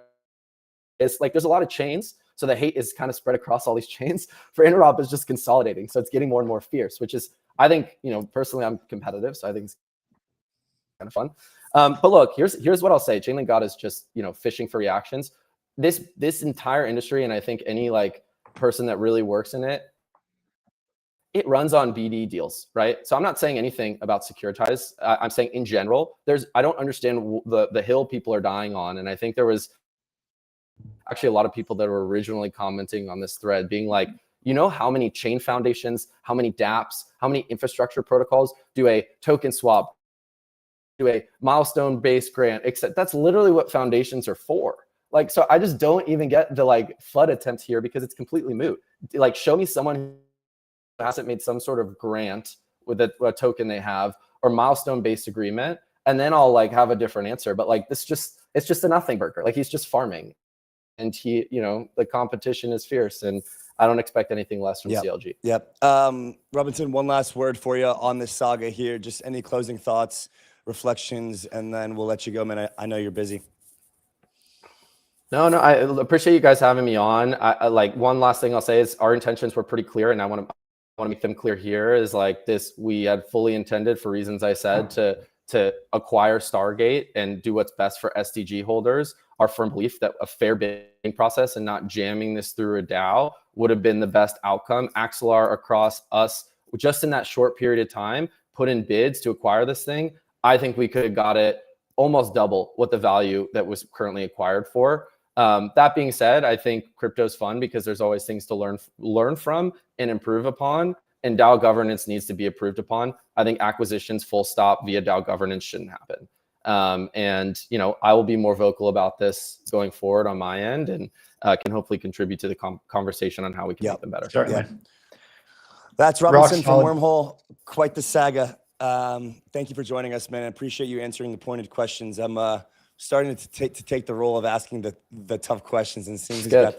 It's like there's a lot of chains, so the hate is kind of spread across all these chains. For interop, it's just consolidating, so it's getting more and more fierce, which is, I think, personally, I'm competitive, so I think it's kind of fun. But look, here's what I'll say. 𝘗𝘓𝘚 is just fishing for reactions. This entire industry, and I think any like person that really works in it, it runs on BD deals, right? So I'm not saying anything about securitize. I'm saying in general, I don't understand the hill people are dying on, and I think there was actually a lot of people that were originally commenting on this thread being like, how many chain foundations, how many dApps, how many infrastructure protocols do a token swap, do a milestone-based grant, except that's literally what foundations are for. Like, so I just don't even get the like FUD attempt here because it's completely moot. Like, show me someone who hasn't made some sort of grant with a token they have or milestone-based agreement, and then I'll like have a different answer. But like it's just a nothing burger. Like he's just farming. And the competition is fierce, and I don't expect anything less from CLG. Yep. Robinson, one last word for you on this saga here. Just any closing thoughts, reflections, and then we'll let you go, man. I know you're busy. No, I appreciate you guys having me on. I like one last thing I'll say is our intentions were pretty clear, and I want to make them clear here. Is like this: we had fully intended, for reasons I said, to to acquire Stargate and do what's best for SDG holders, our firm belief that a fair bidding process and not jamming this through a DAO would have been the best outcome. Axelar across us, just in that short period of time, put in bids to acquire this thing. I think we could have got it almost double what the value that was currently acquired for. That being said, I think crypto's fun because there's always things to learn from and improve upon. And DAO governance needs to be approved upon. I think acquisitions full stop via DAO governance shouldn't happen. And, you know, I will be more vocal about this going forward on my end, and can hopefully contribute to the conversation on how we can make them better. Certainly. That's Robinson from Wormhole. Quite the saga. Thank you for joining us, man. I appreciate you answering the pointed questions. I'm starting to take the role of asking the tough questions, and seems he's got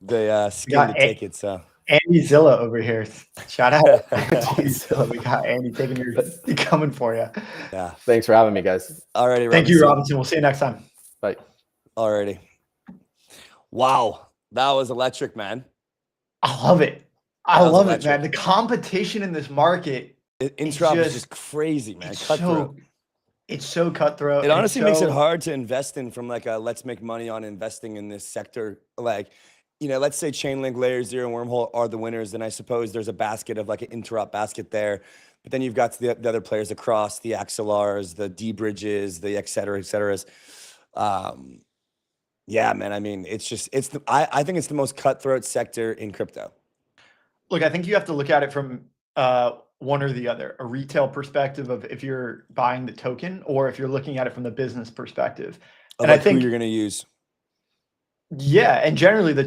the skin to take it. So Andy Zilla over here. Shout out to Zilla. We got Andy coming for you. Yeah. Thanks for having me, guys. Alrighty. Thank you, Robinson. We'll see you next time. Bye. Alrighty. Wow. That was electric, man. I love it. I love it, man. The competition in this market. Interop is just crazy, man. Cutthroat. It's so cutthroat. It honestly makes it hard to invest in from like a let's make money on investing in this sector. Like, you know, let's say Chainlink, Layer 0, and Wormhole are the winners, then I suppose there's a basket of like an Interop basket there. But then you've got the other players across, the Axelars, the D-Bridges, the et cetera. Yeah, man. I mean, it's just, I think it's the most cutthroat sector in crypto. Look, I think you have to look at it from one or the other, a retail perspective of if you're buying the token, or if you're looking at it from the business perspective. And I think who you're going to use. Yeah, and generally the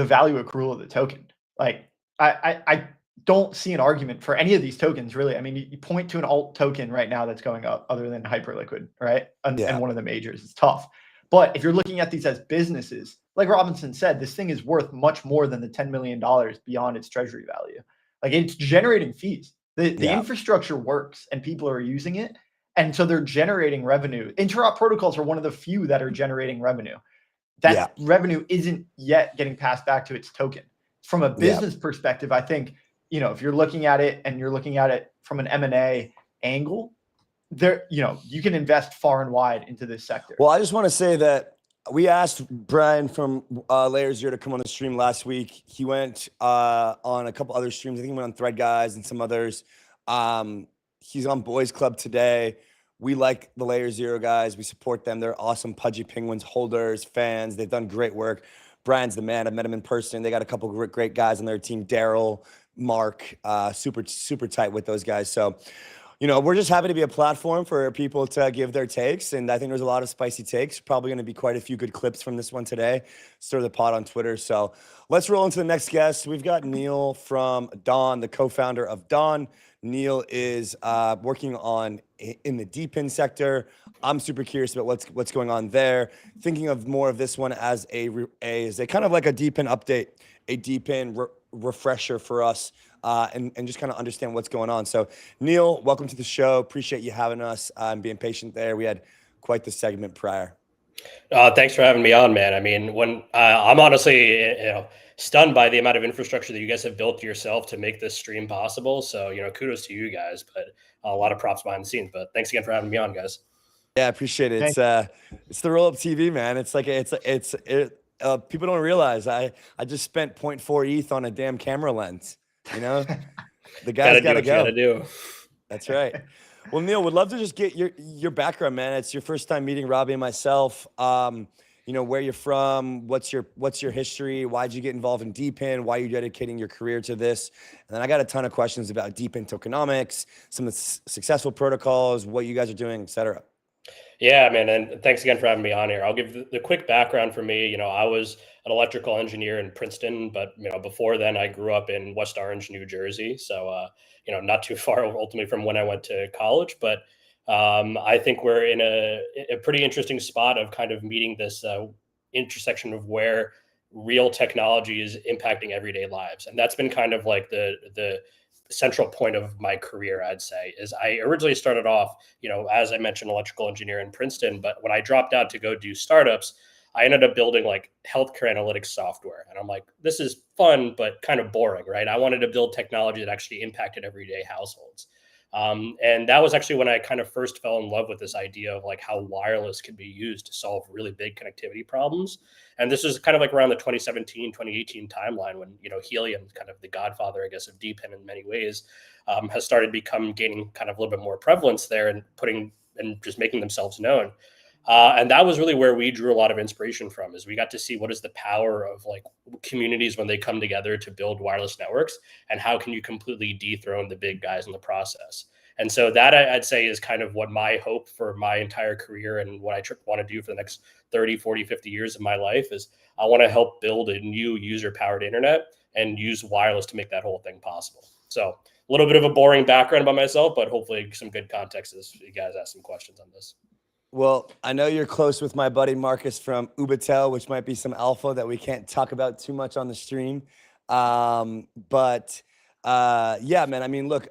value accrual of the token. Like I don't see an argument for any of these tokens, really. I mean, you point to an alt token right now that's going up other than Hyperliquid, right? And one of the majors. It's tough. But if you're looking at these as businesses, like Robinson said, this thing is worth much more than the $10 million beyond its treasury value. Like, it's generating fees. The infrastructure works and people are using it. And so they're generating revenue. Interop protocols are one of the few that are generating revenue. That revenue isn't yet getting passed back to its token. From a business perspective, I think, you know, if you're looking at it and you're looking at it from an M&A angle, there, you know, you can invest far and wide into this sector. Well, I just want to say that we asked Brian from Layer 0 to come on the stream last week. He went on a couple other streams. I think he went on Thread Guys and some others. He's on Boys Club today. We like the Layer 0 guys. We support them. They're awesome Pudgy Penguins holders, fans. They've done great work. Brian's the man. I met him in person. They got a couple of great guys on their team. Daryl, Mark, super tight with those guys. So, you know, we're just happy to be a platform for people to give their takes. And I think there's a lot of spicy takes. Probably going to be quite a few good clips from this one today. Stir the pot on Twitter. So let's roll into the next guest. We've got Neil from Dawn, the co-founder of Dawn. Neil is working in the DePIN sector. I'm super curious about what's going on there. Thinking of more of this one as a kind of like a DePIN update, a DePIN refresher for us, and just kind of understand what's going on. So Neil, welcome to the show. Appreciate you having us and being patient there. We had quite the segment prior. Thanks for having me on, man. I mean, when I'm honestly, stunned by the amount of infrastructure that you guys have built yourself to make this stream possible. So, kudos to you guys, but a lot of props behind the scenes, but thanks again for having me on, guys. Yeah, I appreciate it. It's the Rollup TV, man. It's like, people don't realize I just spent 0.4 ETH on a damn camera lens, the guy's gotta go. Gotta do. That's right. Well, Neil, would love to just get your background, man. It's your first time meeting Robbie and myself. Where you're from, what's your history? Why'd you get involved in DePIN? Why are you dedicating your career to this? And then I got a ton of questions about DePIN tokenomics, some of the successful protocols, what you guys are doing, et cetera. Yeah, man. And thanks again for having me on here. I'll give the quick background for me. I was an electrical engineer in Princeton, but, before then I grew up in West Orange, New Jersey. So, not too far ultimately from when I went to college, but I think we're in a pretty interesting spot of kind of meeting this intersection of where real technology is impacting everyday lives. And that's been kind of like the central point of my career, I'd say. Is I originally started off, as I mentioned, electrical engineer in Princeton, but when I dropped out to go do startups, I ended up building like healthcare analytics software. And I'm like, this is fun, but kind of boring, right? I wanted to build technology that actually impacted everyday households. And that was actually when I kind of first fell in love with this idea of like how wireless can be used to solve really big connectivity problems. And this was kind of like around the 2017, 2018 timeline when, Helium, kind of the godfather, I guess, of DPIN in many ways, has started gaining kind of a little bit more prevalence there and just making themselves known. And that was really where we drew a lot of inspiration from, is we got to see what is the power of like communities when they come together to build wireless networks, and how can you completely dethrone the big guys in the process. And so that I'd say is kind of what my hope for my entire career and what I want to do for the next 30, 40, 50 years of my life is I want to help build a new user-powered internet and use wireless to make that whole thing possible. So a little bit of a boring background about myself, but hopefully some good context as you guys ask some questions on this. Well, I know you're close with my buddy Marcus from 𝘗𝘳𝘦𝘴𝘗, which might be some alpha that we can't talk about too much on the stream. Yeah, man, I mean, look,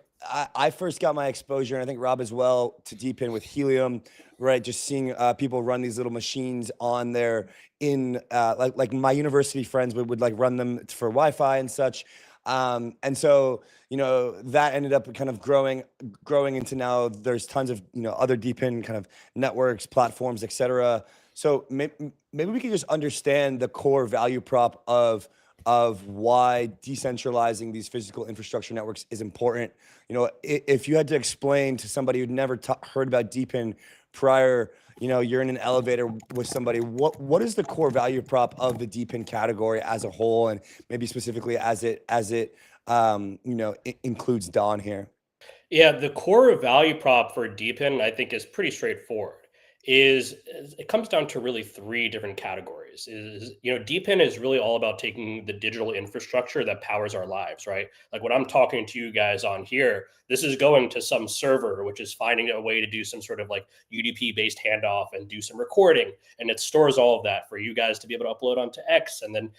I first got my exposure, and I think Rob as well, to DPIN with Helium, right? Just seeing people run these little machines on there like my university friends would like run them for Wi-Fi and such. And so, that ended up kind of growing into now there's tons of, other DPIN kind of networks, platforms, et cetera. So maybe we could just understand the core value prop of why decentralizing these physical infrastructure networks is important. If you had to explain to somebody who'd never heard about DPIN prior, you're in an elevator with somebody, what is the core value prop of the DPIN category as a whole, and maybe specifically as it includes Don here? Yeah, the core value prop for DPIN, I think, is pretty straightforward. It comes down to really three different categories. DPIN is really all about taking the digital infrastructure that powers our lives, right? Like what I'm talking to you guys on here, this is going to some server, which is finding a way to do some sort of like UDP-based handoff and do some recording, and it stores all of that for you guys to be able to upload onto X, and then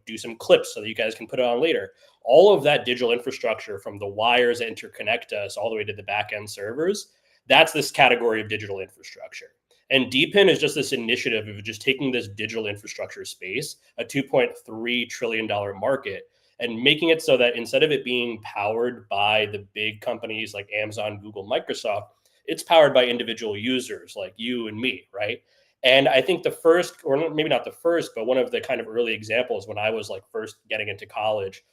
do some clips so that you guys can put it on later. All of that digital infrastructure, from the wires that interconnect us all the way to the back-end servers, that's this category of digital infrastructure. And DPIN is just this initiative of just taking this digital infrastructure space, a $2.3 trillion market, and making it so that instead of it being powered by the big companies like Amazon, Google, Microsoft, it's powered by individual users like you and me, right? And I think the first, or maybe not the first, but one of the kind of early examples when I was like first getting into college,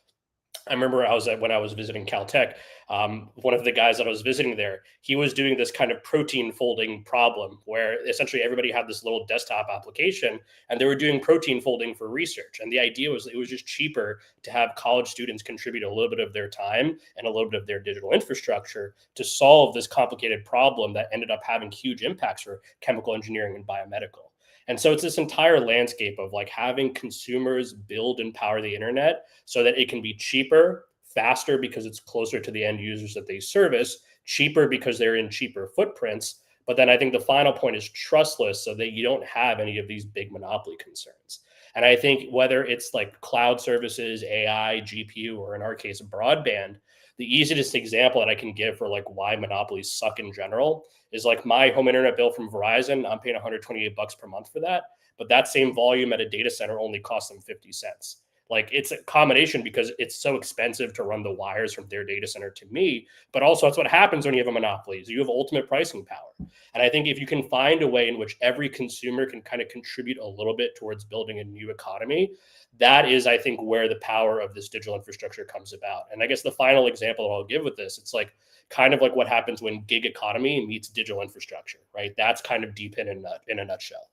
I remember when I was visiting Caltech, one of the guys that I was visiting there, he was doing this kind of protein folding problem where essentially everybody had this little desktop application and they were doing protein folding for research. And the idea was it was just cheaper to have college students contribute a little bit of their time and a little bit of their digital infrastructure to solve this complicated problem that ended up having huge impacts for chemical engineering and biomedical. And so it's this entire landscape of like having consumers build and power the internet so that it can be cheaper, faster because it's closer to the end users that they service, cheaper because they're in cheaper footprints. But then I think the final point is trustless, so that you don't have any of these big monopoly concerns. And I think whether it's like cloud services, AI, GPU, or in our case, broadband, the easiest example that I can give for like why monopolies suck in general is like my home internet bill from Verizon. I'm paying $128 per month for that, but that same volume at a data center only costs them 50 cents. Like it's a combination because it's so expensive to run the wires from their data center to me, but also that's what happens when you have a monopoly. So you have ultimate pricing power. And I think if you can find a way in which every consumer can kind of contribute a little bit towards building a new economy, that is, I think, where the power of this digital infrastructure comes about. And I guess the final example I'll give with this, it's like kind of like what happens when gig economy meets digital infrastructure, right? That's kind of DPIN in a nutshell.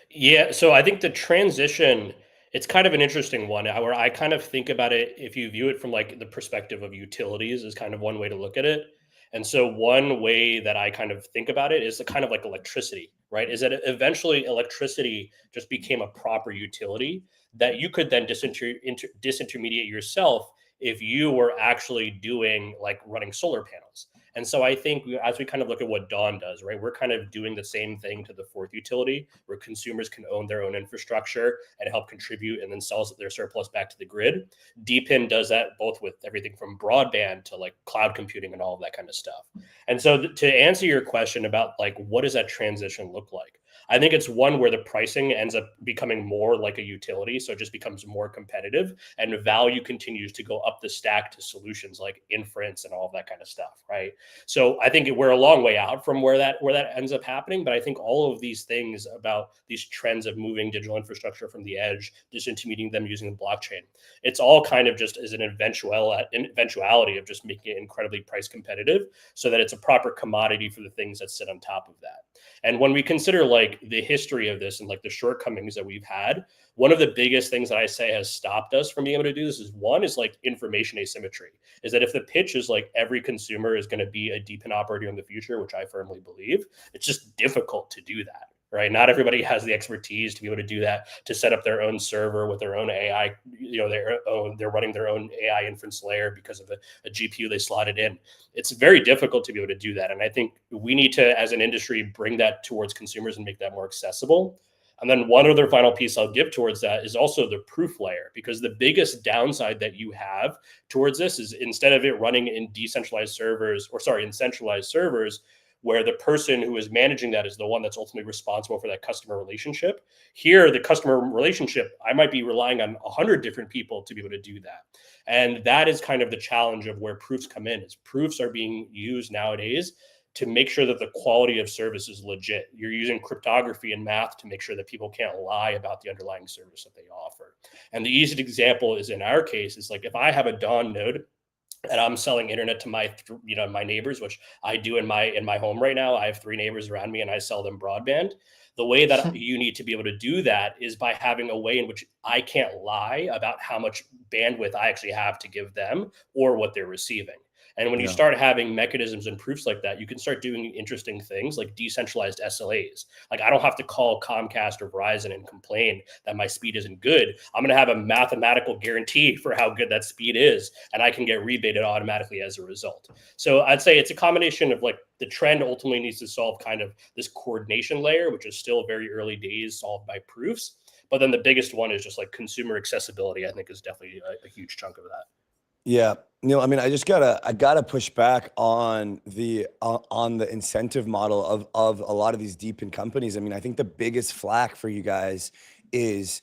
Yeah, so I think the transition It's kind of an interesting one where I kind of think about it. If you view it from like the perspective of utilities is kind of one way to look at it. And so one way that I kind of think about it is the kind of like electricity, right? Is that eventually electricity just became a proper utility that you could then disintermediate yourself if you were actually doing like running solar panels. And so I think as we kind of look at what Dawn does, right, we're kind of doing the same thing to the fourth utility where consumers can own their own infrastructure and help contribute and then sell their surplus back to the grid. DPIN does that both with everything from broadband to like cloud computing and all of that kind of stuff. And so to answer your question about like, what does that transition look like? I think it's one where the pricing ends up becoming more like a utility. So it just becomes more competitive and value continues to go up the stack to solutions like inference and all of that kind of stuff, right? So I think we're a long way out from where that ends up happening. But I think all of these things about these trends of moving digital infrastructure from the edge, disintermediating them using the blockchain, it's all kind of just as an eventuality of just making it incredibly price competitive so that it's a proper commodity for the things that sit on top of that. And when we consider like the history of this and like the shortcomings that we've had, one of the biggest things that I say has stopped us from being able to do this is one is like information asymmetry. Is that if the pitch is like every consumer is going to be a DPIN operator in the future, which I firmly believe, it's just difficult to do that. Right. Not everybody has the expertise to be able to do that, to set up their own server with their own AI, they're running their own AI inference layer because of a GPU they slotted in. It's very difficult to be able to do that. And I think we need to, as an industry, bring that towards consumers and make that more accessible. And then one other final piece I'll give towards that is also the proof layer, because the biggest downside that you have towards this is instead of it running in centralized servers, where the person who is managing that is the one that's ultimately responsible for that customer relationship. Here, the customer relationship, I might be relying on 100 different people to be able to do that. And that is kind of the challenge of where proofs come in, is proofs are being used nowadays to make sure that the quality of service is legit. You're using cryptography and math to make sure that people can't lie about the underlying service that they offer. And the easiest example is in our case, is like if I have a Dawn node and I'm selling internet to my neighbors, which I do in my home right now. I have 3 neighbors around me and I sell them broadband. The way that you need to be able to do that is by having a way in which I can't lie about how much bandwidth I actually have to give them or what they're receiving. And when you start having mechanisms and proofs like that, you can start doing interesting things like decentralized SLAs. Like I don't have to call Comcast or Verizon and complain that my speed isn't good. I'm going to have a mathematical guarantee for how good that speed is, and I can get rebated automatically as a result. So I'd say it's a combination of like the trend ultimately needs to solve kind of this coordination layer, which is still very early days, solved by proofs. But then the biggest one is just like consumer accessibility, I think is definitely a huge chunk of that. Yeah, Neil, I mean, I gotta push back on the incentive model of a lot of these DPIN companies. I mean, I think the biggest flack for you guys is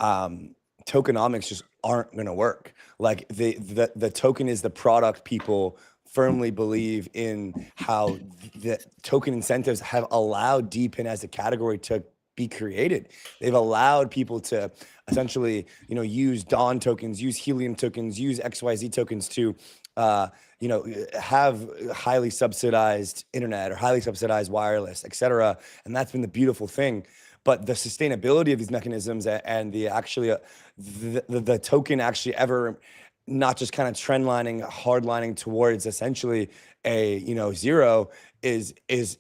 tokenomics just aren't going to work. Like the token is the product. People firmly believe in how the token incentives have allowed DPIN as a category to be created. They've allowed people to essentially, use Dawn tokens, use Helium tokens, use XYZ tokens to, have highly subsidized internet or highly subsidized wireless, et cetera. And that's been the beautiful thing. But the sustainability of these mechanisms and the token actually ever not just kind of trend lining, hard lining towards essentially a, zero is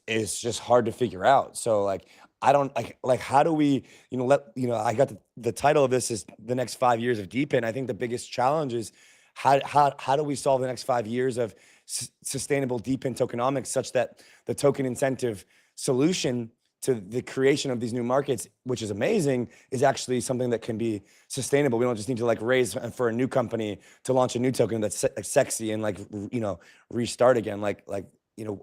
just hard to figure out. So like, I don't like how do we, I got the title of this is the next 5 years of DPIN. I think the biggest challenge is how do we solve the next 5 years of sustainable DPIN tokenomics such that the token incentive solution to the creation of these new markets, which is amazing, is actually something that can be sustainable. We don't just need to like raise for a new company to launch a new token that's sexy and like, restart again.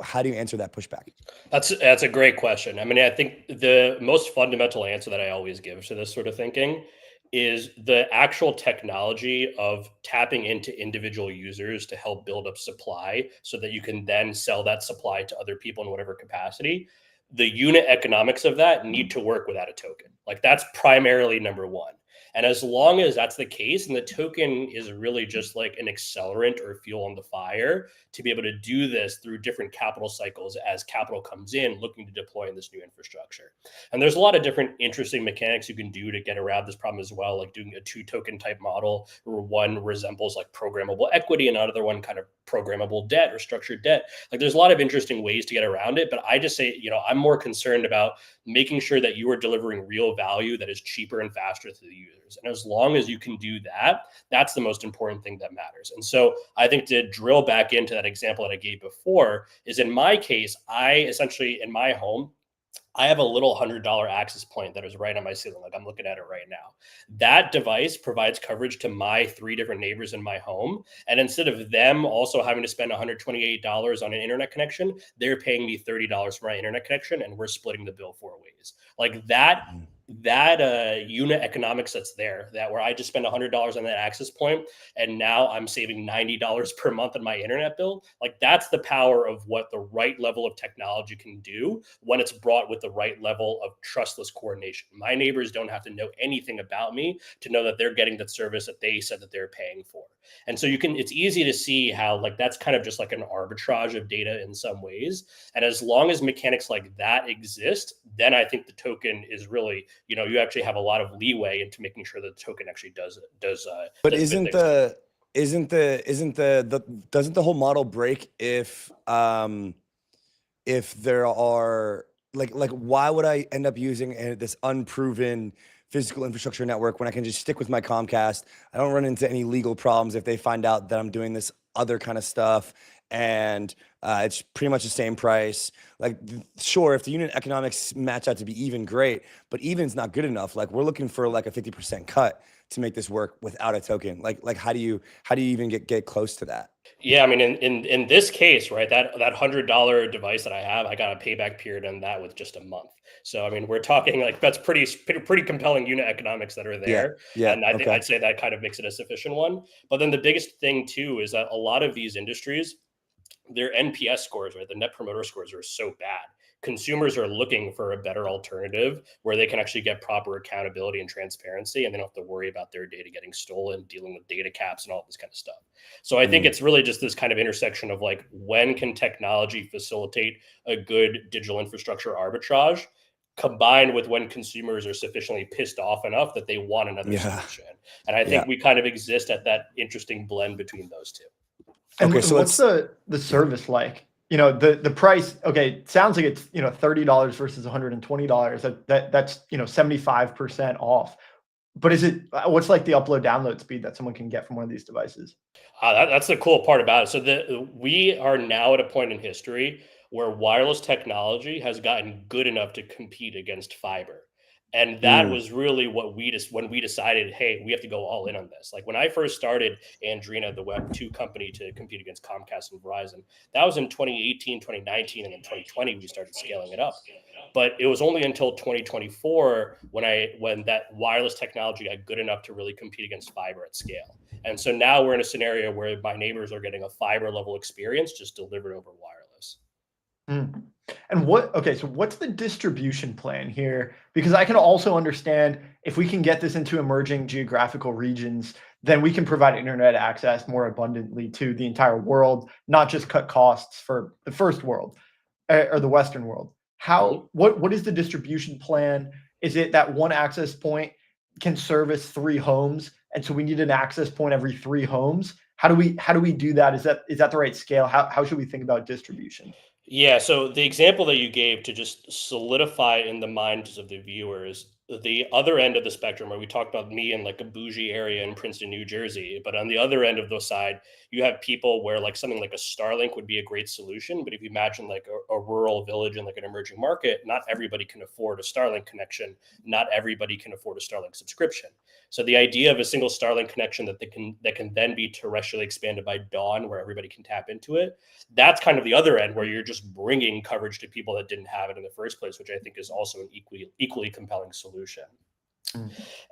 How do you answer that pushback? That's a great question. I mean, I think the most fundamental answer that I always give to this sort of thinking is the actual technology of tapping into individual users to help build up supply so that you can then sell that supply to other people in whatever capacity. The unit economics of that need to work without a token. Like that's primarily number one. And as long as that's the case, and the token is really just like an accelerant or fuel on the fire to be able to do this through different capital cycles as capital comes in looking to deploy in this new infrastructure. And there's a lot of different interesting mechanics you can do to get around this problem as well, like doing a 2-token type model where one resembles like programmable equity and another one kind of programmable debt or structured debt. Like there's a lot of interesting ways to get around it, but I just say, I'm more concerned about making sure that you are delivering real value that is cheaper and faster to the users. And as long as you can do that, that's the most important thing that matters. And so I think to drill back into that example that I gave before is in my case, I essentially in my home, I have a little $100 access point that is right on my ceiling. Like I'm looking at it right now. That device provides coverage to my 3 different neighbors in my home. And instead of them also having to spend $128 on an internet connection, they're paying me $30 for my internet connection, and we're splitting the bill 4 ways. Like that unit economics that's there, that where I just spend $100 on that access point and now I'm saving $90 per month on my internet bill. Like that's the power of what the right level of technology can do when it's brought with the right level of trustless coordination. My neighbors don't have to know anything about me to know that they're getting the service that they said that they're paying for. And so it's easy to see how like that's kind of just like an arbitrage of data in some ways. And as long as mechanics like that exist, then I think the token is really, you actually have a lot of leeway into making sure that the token actually does. But doesn't the whole model break if there are like why would I end up using this unproven physical infrastructure network when I can just stick with my Comcast? I don't run into any legal problems if they find out that I'm doing this other kind of stuff, and it's pretty much the same price. Like, sure, if the unit economics match out to be even, great, but even's not good enough. Like, we're looking for like a 50% cut to make this work without a token. Like how do you even get close to that? Yeah, I mean, in this case, right, that $100 device that I have, I got a payback period on that with just a month. So I mean, we're talking like that's pretty compelling unit economics that are there. Yeah. And I think I'd say that kind of makes it a sufficient one. But then the biggest thing too is that a lot of these industries, their NPS scores, right, the net promoter scores are so bad. Consumers are looking for a better alternative where they can actually get proper accountability and transparency, and they don't have to worry about their data getting stolen, dealing with data caps and all this kind of stuff. So I think it's really just this kind of intersection of like, when can technology facilitate a good digital infrastructure arbitrage, combined with when consumers are sufficiently pissed off enough that they want another solution. And I think we kind of exist at that interesting blend between those two. And okay, so what's the service like? The price, okay, sounds like it's, $30 versus $120. That's, 75% off. But what's like the upload download speed that someone can get from one of these devices? That's the cool part about it. So we are now at a point in history where wireless technology has gotten good enough to compete against fiber. And that was really what when we decided, hey, we have to go all in on this. Like when I first started 𝘗𝘓𝘓, the Web 2 company, to compete against Comcast and Verizon, that was in 2018, 2019, and in 2020, we started scaling it up. But it was only until 2024 when that wireless technology got good enough to really compete against fiber at scale. And so now we're in a scenario where my neighbors are getting a fiber level experience just delivered over wireless. And so what's the distribution plan here? Because I can also understand if we can get this into emerging geographical regions, then we can provide internet access more abundantly to the entire world, not just cut costs for the first world or the Western world. What is the distribution plan? Is it that one access point can service 3 homes, and so we need an access point every 3 homes? How do we do that? Is that the right scale? How should we think about distribution? Yeah, so the example that you gave, to just solidify in the minds of the viewers, the other end of the spectrum, where we talked about me in like a bougie area in Princeton, New Jersey, but on the other end of the side, you have people where like something like a Starlink would be a great solution. But if you imagine like a rural village in like an emerging market, not everybody can afford a Starlink connection. Not everybody can afford a Starlink subscription. So the idea of a single Starlink connection that can then be terrestrially expanded by dawn, where everybody can tap into it, that's kind of the other end, where you're just bringing coverage to people that didn't have it in the first place, which I think is also an equally compelling solution.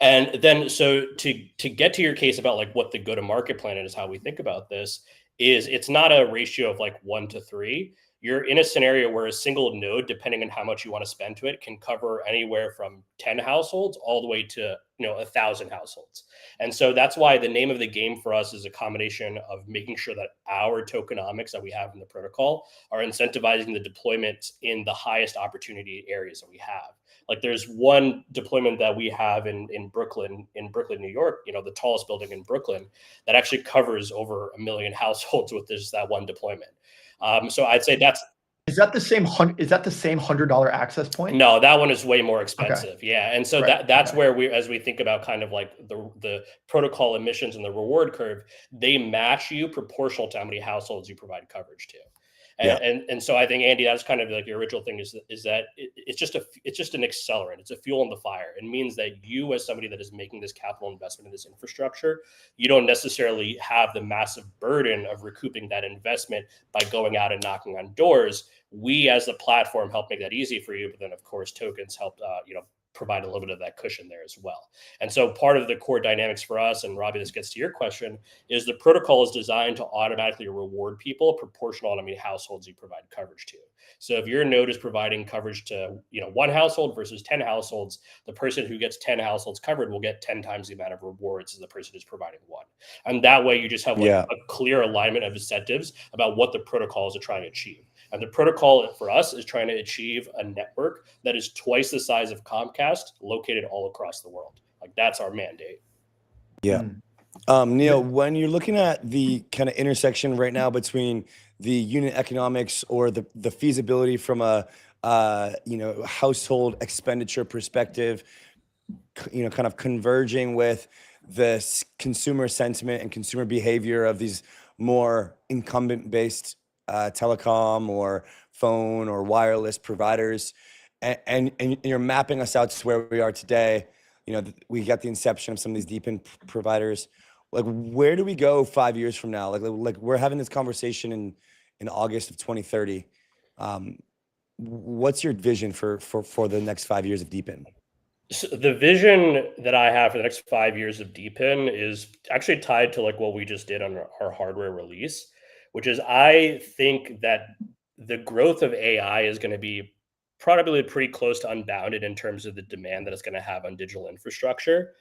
And then, so to get to your case about like what the go-to-market plan is, how we think about this is, it's not a ratio of like 1 to 3. you're in a scenario where a single node, depending on how much you want to spend to it, can cover anywhere from 10 households all the way to 1,000 households. And so that's why the name of the game for us is a combination of making sure that our tokenomics that we have in the protocol are incentivizing the deployments in the highest opportunity areas that we have. Like there's one deployment that we have in Brooklyn, New York, the tallest building in Brooklyn, that actually covers over 1 million households with that one deployment. So I'd say is that the same $100 access point? No, that one is way more expensive. Okay. Yeah. And so that's where as we think about kind of like the protocol emissions and the reward curve, they match you proportional to how many households you provide coverage to. And so I think, Andy, that's kind of like your original thing is that it's just an accelerant. It's a fuel in the fire. It means that you, as somebody that is making this capital investment in this infrastructure, you don't necessarily have the massive burden of recouping that investment by going out and knocking on doors. We, as the platform, help make that easy for you. But then, of course, tokens help, provide a little bit of that cushion there as well. And so part of the core dynamics for us, and Robbie, this gets to your question, is the protocol is designed to automatically reward people proportional to how many households you provide coverage to. So if your node is providing coverage to 1 household versus 10 households, the person who gets 10 households covered will get 10 times the amount of rewards as the person who's providing 1. And that way you just have a clear alignment of incentives about what the protocols are trying to achieve. And the protocol for us is trying to achieve a network that is twice the size of Comcast, located all across the world. Like that's our mandate. Yeah. Neil, when you're looking at the kind of intersection right now between the unit economics or the feasibility from a household expenditure perspective, kind of converging with this consumer sentiment and consumer behavior of these more incumbent-based telecom or phone or wireless providers, and you're mapping us out to where we are today. We got the inception of some of these deep-in providers. Like, where do we go 5 years from now? Like we're having this conversation in August of 2030. What's your vision for the next 5 years of deep-in? So the vision that I have for the next 5 years of deep-in is actually tied to like what we just did on our hardware release, which is I think that the growth of AI is going to be probably pretty close to unbounded in terms of the demand that it's going to have on digital infrastructure.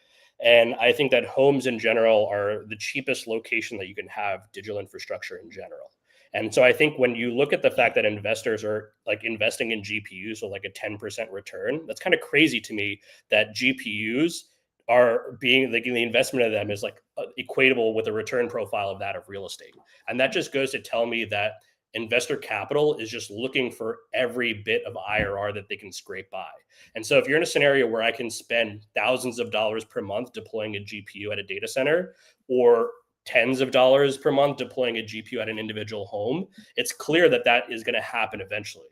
And I think that homes in general are the cheapest location that you can have digital infrastructure in general. And so I think when you look at the fact that investors are like investing in GPUs with like a 10% return, that's kind of crazy to me that GPUs are being like the investment of them is like equatable with the return profile of that of real estate. And that just goes to tell me that investor capital is just looking for every bit of IRR that they can scrape by. And so if you're in a scenario where I can spend thousands of dollars per month deploying a GPU at a data center, or tens of dollars per month deploying a GPU at an individual home, it's clear that that is going to happen eventually.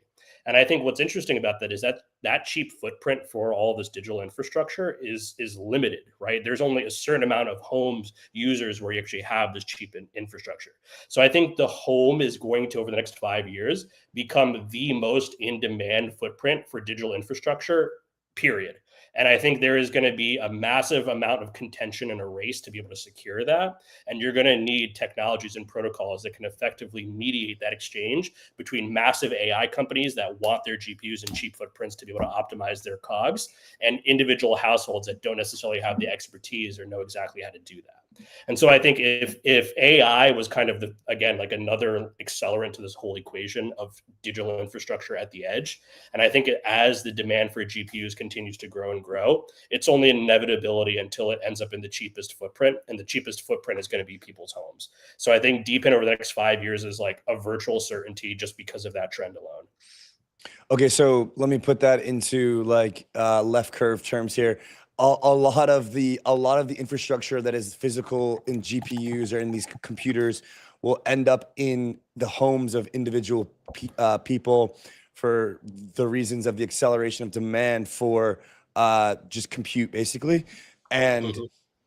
And I think what's interesting about that is that cheap footprint for all this digital infrastructure is limited, right? There's only a certain amount of homes, users where you actually have this cheap infrastructure. So I think the home is going to, over the next 5 years, become the most in-demand footprint for digital infrastructure, period. And I think there is going to be a massive amount of contention and a race to be able to secure that. And you're going to need technologies and protocols that can effectively mediate that exchange between massive AI companies that want their GPUs and cheap footprints to be able to optimize their COGS, and individual households that don't necessarily have the expertise or know exactly how to do that. And so I think if AI was kind of again, like another accelerant to this whole equation of digital infrastructure at the edge, and I think as the demand for GPUs continues to grow and grow, it's only an inevitability until it ends up in the cheapest footprint, and the cheapest footprint is going to be people's homes. So I think deep in over the next 5 years is like a virtual certainty just because of that trend alone. Okay, so let me put that into like left curve terms here. A lot of the infrastructure that is physical in GPUs or in these computers will end up in the homes of individual people for the reasons of the acceleration of demand for just compute, basically. And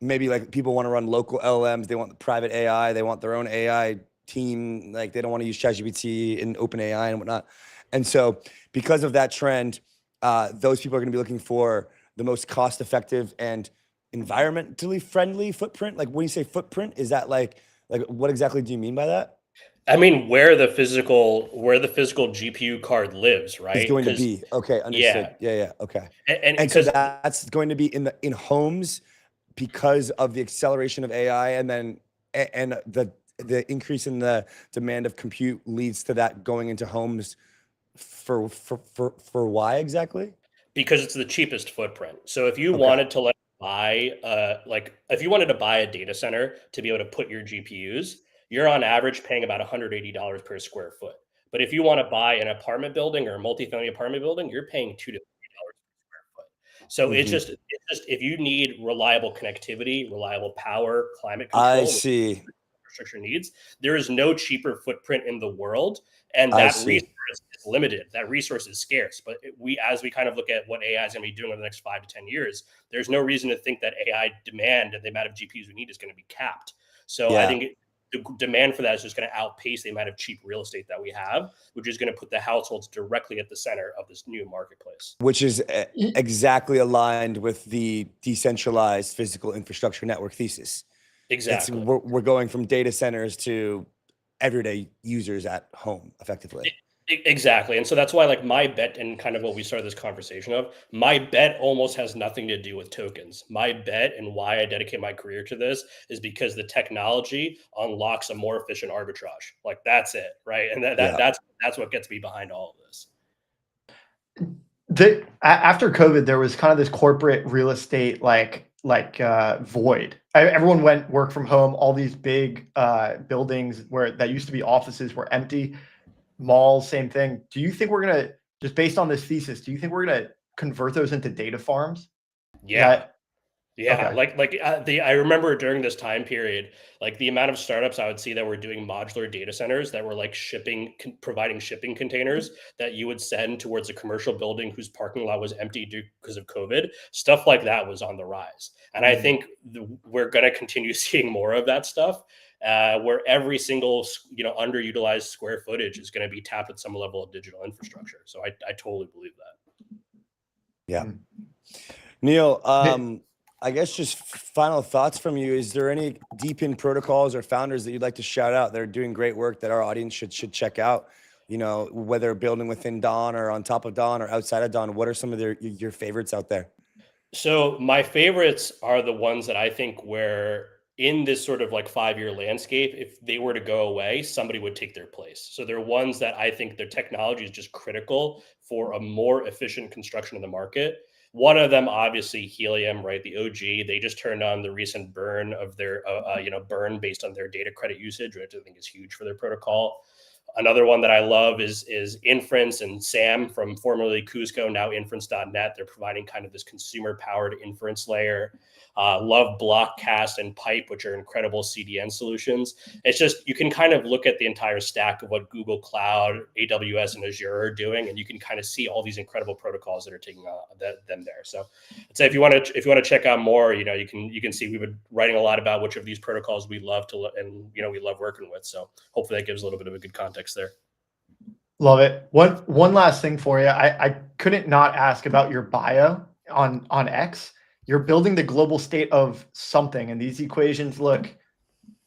maybe like people want to run local LLMs, they want the private AI, they want their own AI team, like they don't want to use ChatGPT and OpenAI and whatnot. And so because of that trend, those people are going to be looking for the most cost-effective and environmentally friendly footprint. Like when you say footprint, is that like what exactly do you mean by that? I mean, where the physical GPU card lives, right? Is going to be. Okay, understood. Yeah, okay. And so that's going to be in homes because of the acceleration of AI, and then and the increase in the demand of compute leads to that going into homes for why exactly? Because it's the cheapest footprint. So if you wanted to buy if you wanted to buy a data center to be able to put your GPUs, you're on average paying about $180 per square foot. But if you want to buy an apartment building or a multifamily apartment building, you're paying $2 to $3 per square foot. So it's just if you need reliable connectivity, reliable power, climate control, I see. infrastructure needs, there is no cheaper footprint in the world, and that resource is limited. That resource is scarce. But as we kind of look at what AI is going to be doing over the next 5 to 10 years, there's no reason to think that AI demand and the amount of GPUs we need is going to be capped. So I think the demand for that is just going to outpace the amount of cheap real estate that we have, which is going to put the households directly at the center of this new marketplace. Which is exactly aligned with the decentralized physical infrastructure network thesis. Exactly. We're going from data centers to everyday users at home, effectively. Exactly. And so that's why, like, my bet, and kind of what we started this conversation of, my bet almost has nothing to do with tokens. My bet, and why I dedicate my career to this, is because the technology unlocks a more efficient arbitrage. Like, that's it, right? And that's what gets me behind all of this. After COVID, there was kind of this corporate real estate void. Everyone went work from home. All these big buildings that used to be offices were empty. Malls, same thing. Do you think we're going to, just based on this thesis, do you think we're going to convert those into data farms? Yeah. I remember during this time period, like, the amount of startups I would see that were doing modular data centers that were like providing shipping containers that you would send towards a commercial building whose parking lot was empty because of COVID. Stuff like that was on the rise. And I think we're going to continue seeing more of that stuff. Where every single underutilized square footage is going to be tapped at some level of digital infrastructure. So I totally believe that. Yeah. Neil, I guess just final thoughts from you. Is there any deep-in protocols or founders that you'd like to shout out that are doing great work that our audience should check out? Whether building within Dawn or on top of Dawn or outside of Dawn, what are some of your favorites out there? So my favorites are the ones that I think where, in this sort of like 5-year landscape, if they were to go away, somebody would take their place. So they're ones that I think their technology is just critical for a more efficient construction of the market. One of them, obviously, Helium, right? The OG, they just turned on the recent burn of their, burn based on their data credit usage, which I think is huge for their protocol. Another one that I love is Inference and Sam from formerly Kusco, now Inference.net. They're providing kind of this consumer-powered inference layer. Love Blockcast and Pipe, which are incredible CDN solutions. It's just, you can kind of look at the entire stack of what Google Cloud, AWS, and Azure are doing, and you can kind of see all these incredible protocols that are taking them there. So I'd say if you want to check out more, you can see we've been writing a lot about which of these protocols we love and we love working with. So hopefully that gives a little bit of a good context there. Love it. One last thing for you. I couldn't not ask about your bio on X. You're building the global state of something, and these equations look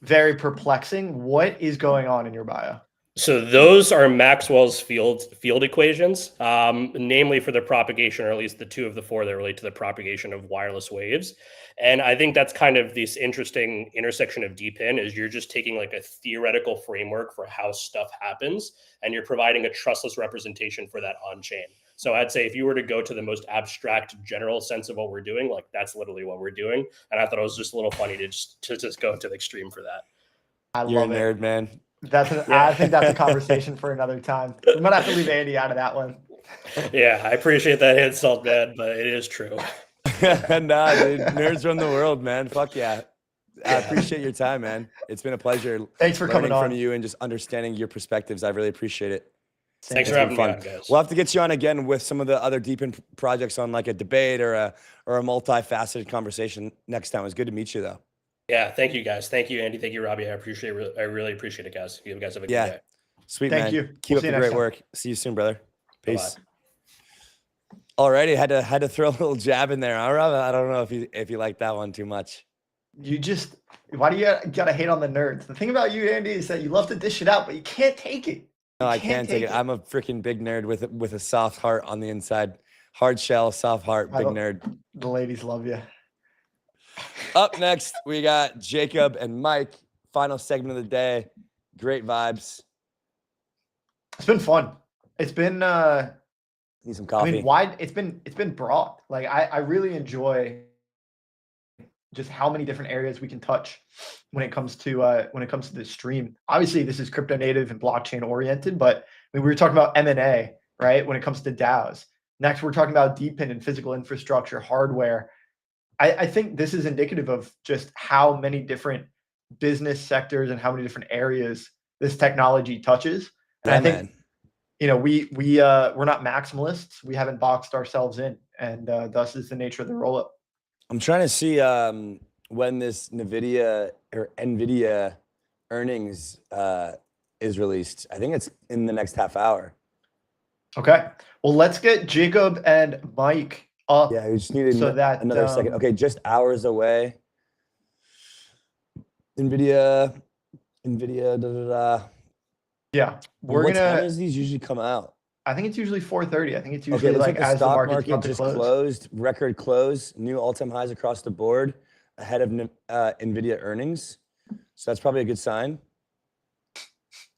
very perplexing. What is going on in your bio? So those are Maxwell's field equations, namely for the propagation, or at least the 2 of the 4 that relate to the propagation of wireless waves. And I think that's kind of this interesting intersection of DeepIn, is you're just taking like a theoretical framework for how stuff happens, and you're providing a trustless representation for that on chain. So I'd say if you were to go to the most abstract general sense of what we're doing, like, that's literally what we're doing. And I thought it was just a little funny to just go to the extreme for that. You're a nerd, man. I think that's a conversation for another time. We might have to leave Andy out of that one. Yeah, I appreciate that insult, man, but it is true. Nah, dude, nerds run the world, man. Fuck yeah. I appreciate your time, man. It's been a pleasure. Thanks for coming on. From you and just understanding your perspectives. I really appreciate it. Thanks for having me on, guys. We'll have to get you on again with some of the other DeepIn projects on, like a debate or a multifaceted conversation next time. It was good to meet you, though. Yeah, thank you, guys. Thank you, Andy. Thank you, Robbie. I really appreciate it, guys. You guys have a good day. Sweet, Thank man. you. Keep up the great work. See you soon, brother. Peace. Alrighty, had to throw a little jab in there. All right, I don't know if you liked that one too much. Why do you gotta hate on the nerds? The thing about you, Andy, is that you love to dish it out, but you can't take it. No, I can't take it. I'm a freaking big nerd with a soft heart on the inside. Hard shell, soft heart, big nerd. The ladies love you. Up next, we got Jacob and Mike. Final segment of the day. Great vibes. It's been fun. It's been need some coffee. I mean, wide. It's been broad. Like I really enjoy just how many different areas we can touch when it comes to this stream. Obviously, this is crypto native and blockchain oriented, but I mean, we were talking about M&A, right? When it comes to DAOs. Next, we're talking about 𝘵𝘗 and physical infrastructure, hardware. I think this is indicative of just how many different business sectors and how many different areas this technology touches. And I think, you know, we're not maximalists. We haven't boxed ourselves in, and thus is the nature of the Rollup. I'm trying to see when this NVIDIA earnings is released. I think it's in the next half hour. Okay. Well, let's get Jacob and Mike up. Yeah, we just needed another second. Okay, just hours away. NVIDIA, Yeah, what time does these usually come out? I think it's usually 4:30. I think it's usually like as the market just closed, record close, new all-time highs across the board ahead of NVIDIA earnings. So that's probably a good sign.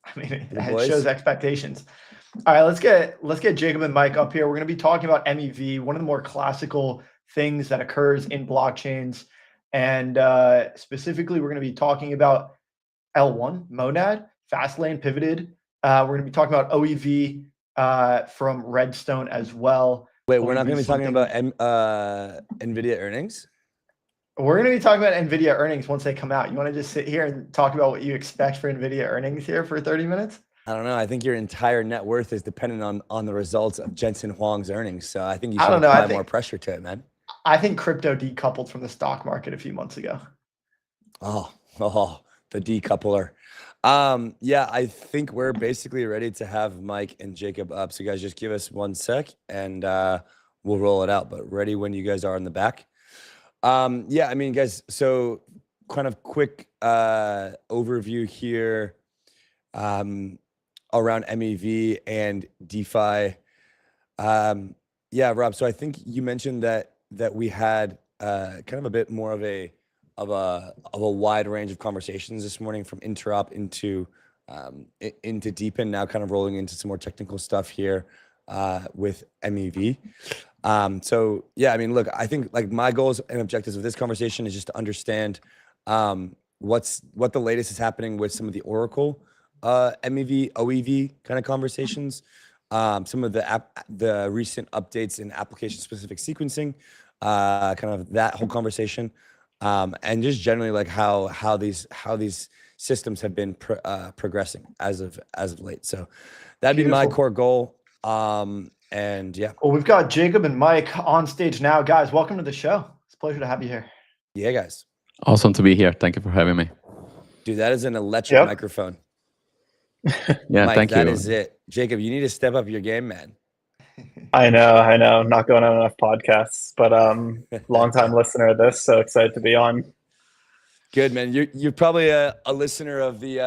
I mean, it shows expectations. All right, let's get Jacob and Mike up here. We're going to be talking about MEV, one of the more classical things that occurs in blockchains, and specifically, we're going to be talking about L1 Monad, Fastlane pivoted. We're going to be talking about OEV from Redstone as well. Wait, we're not going to be talking about NVIDIA earnings? We're going to be talking about NVIDIA earnings once they come out. You want to just sit here and talk about what you expect for NVIDIA earnings here for 30 minutes? I don't know. I think your entire net worth is dependent on the results of Jensen Huang's earnings. So I think you should apply more pressure to it, man. I think crypto decoupled from the stock market a few months ago. Oh, the decoupler. Yeah, I think we're basically ready to have Mike and Jacob up. So guys, just give us 1 sec and we'll roll it out. But ready when you guys are in the back. Yeah, I mean, guys, so kind of quick overview here around MEV and DeFi. Yeah, Rob, so I think you mentioned that we had kind of a bit more of a wide range of conversations this morning, from interop into 𝘵𝘗, now kind of rolling into some more technical stuff here with MEV. So yeah, I mean, look, I think like my goals and objectives of this conversation is just to understand what the latest is happening with some of the Oracle MEV, OEV kind of conversations, some of the recent updates in application specific sequencing, kind of that whole conversation. And just generally like how these systems have been progressing as of late. So that'd be my core goal. And yeah. Well, we've got Jacob and Mike on stage now. Guys, welcome to the show. It's a pleasure to have you here. Yeah, guys. Awesome to be here. Thank you for having me. Dude, that is an electric microphone. Yeah, Mike, thank you. That is it. Jacob, you need to step up your game, man. I know. Not going on enough podcasts, but long-time listener of this, so excited to be on. Good, man. You're probably a listener of the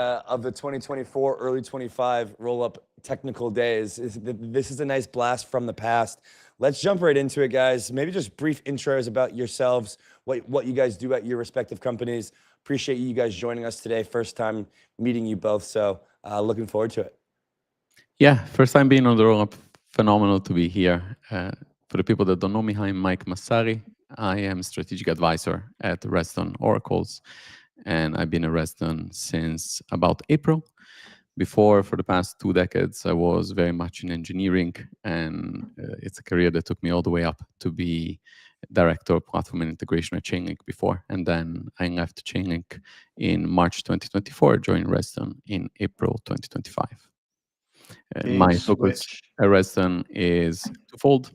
2024, early 25 Rollup technical days. This is a nice blast from the past. Let's jump right into it, guys. Maybe just brief intros about yourselves, what you guys do at your respective companies. Appreciate you guys joining us today. First time meeting you both, so looking forward to it. Yeah, first time being on the Rollup. Phenomenal to be here. For the people that don't know me, I'm Mike Massari. I am strategic advisor at Redstone Oracles, and I've been at Redstone since about April. Before, for the past 2 decades, I was very much in engineering, and it's a career that took me all the way up to be director of platform and integration at Chainlink before. And then I left Chainlink in March 2024, joined Redstone in April 2025. My focus at Redstone is twofold.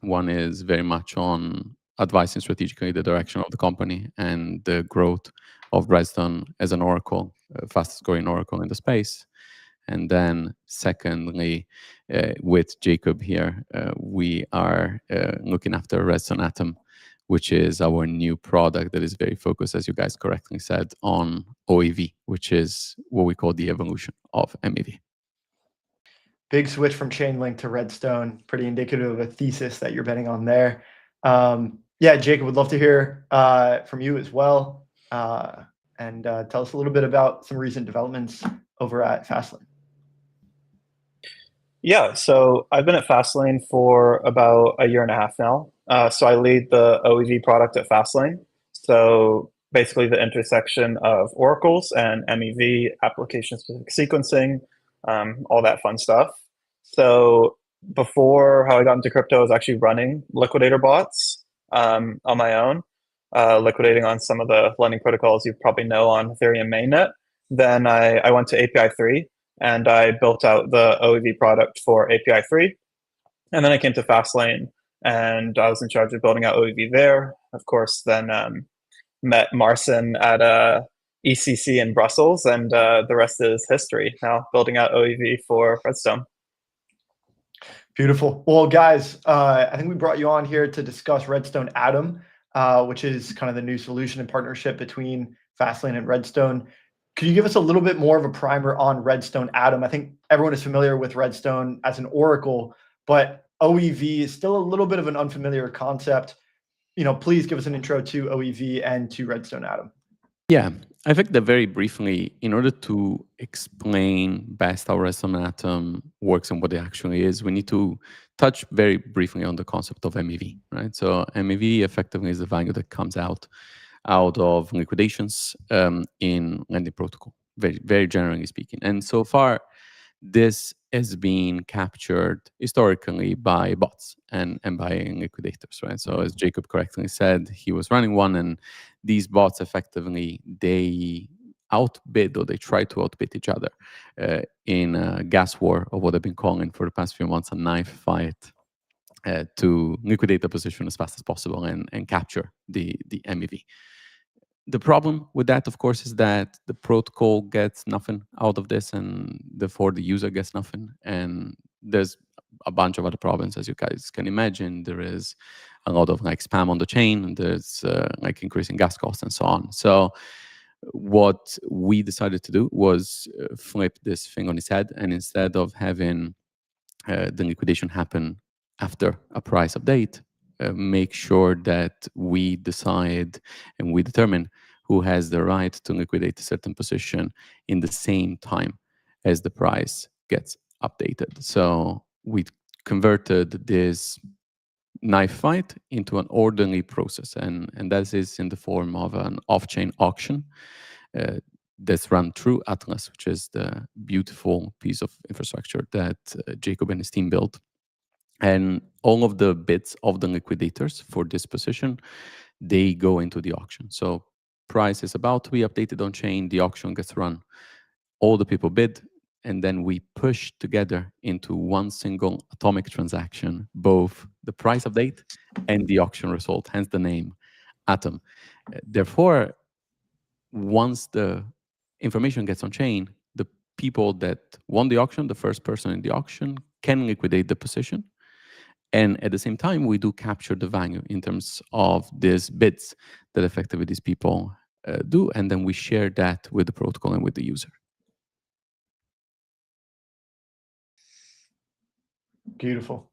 One is very much on advising strategically the direction of the company and the growth of Redstone as an oracle, fastest growing oracle in the space. And then secondly, with Jacob here, we are looking after Redstone Atom, which is our new product that is very focused, as you guys correctly said, on OEV, which is what we call the evolution of MEV. Big switch from Chainlink to Redstone, pretty indicative of a thesis that you're betting on there. Yeah, Jacob, would love to hear from you as well. And tell us a little bit about some recent developments over at Fastlane. Yeah, so I've been at Fastlane for about a year and a half now. So I lead the OEV product at Fastlane. So basically the intersection of oracles and MEV, application-specific sequencing, all that fun stuff. So before how I got into crypto, I was actually running liquidator bots on my own, liquidating on some of the lending protocols you probably know on Ethereum mainnet. Then I went to API 3 and I built out the OEV product for API 3. And then I came to Fastlane and I was in charge of building out OEV there. Of course, then met Marcin at ECC in Brussels, and the rest is history. Now building out OEV for Redstone. Beautiful. Well, guys, I think we brought you on here to discuss Redstone Atom, which is kind of the new solution and partnership between Fastlane and Redstone. Could you give us a little bit more of a primer on Redstone Atom? I think everyone is familiar with Redstone as an oracle, but OEV is still a little bit of an unfamiliar concept. Please give us an intro to OEV and to Redstone Atom. Yeah, I think that very briefly, in order to explain best how Redstone Atom works and what it actually is, we need to touch very briefly on the concept of MEV, right? So MEV effectively is the value that comes out of liquidations in lending protocol, very, very generally speaking. And so far, this has been captured historically by bots and by liquidators, right? So as Jacob correctly said, he was running one, and these bots effectively, they outbid, or they try to outbid each other in a gas war, or what I've been calling for the past few months, a knife fight, to liquidate the position as fast as possible and capture the MEV. The problem with that, of course, is that the protocol gets nothing out of this, and therefore the user gets nothing. And there's a bunch of other problems, as you guys can imagine. There is a lot of spam on the chain, and there's increasing gas costs and so on. So what we decided to do was flip this thing on its head, and instead of having the liquidation happen after a price update, make sure that we decide and we determine who has the right to liquidate a certain position in the same time as the price gets updated. So we converted this knife fight into an orderly process, and that is in the form of an off-chain auction that's run through Atlas, which is the beautiful piece of infrastructure that Jacob and his team built. And all of the bids of the liquidators for this position, they go into the auction. So price is about to be updated on chain, the auction gets run, all the people bid, and then we push together into one single atomic transaction, both the price update and the auction result, hence the name Atom. Therefore, once the information gets on chain, the people that won the auction, the first person in the auction, can liquidate the position. And at the same time, we do capture the value in terms of these bids that effectively these people do. And then we share that with the protocol and with the user. Beautiful.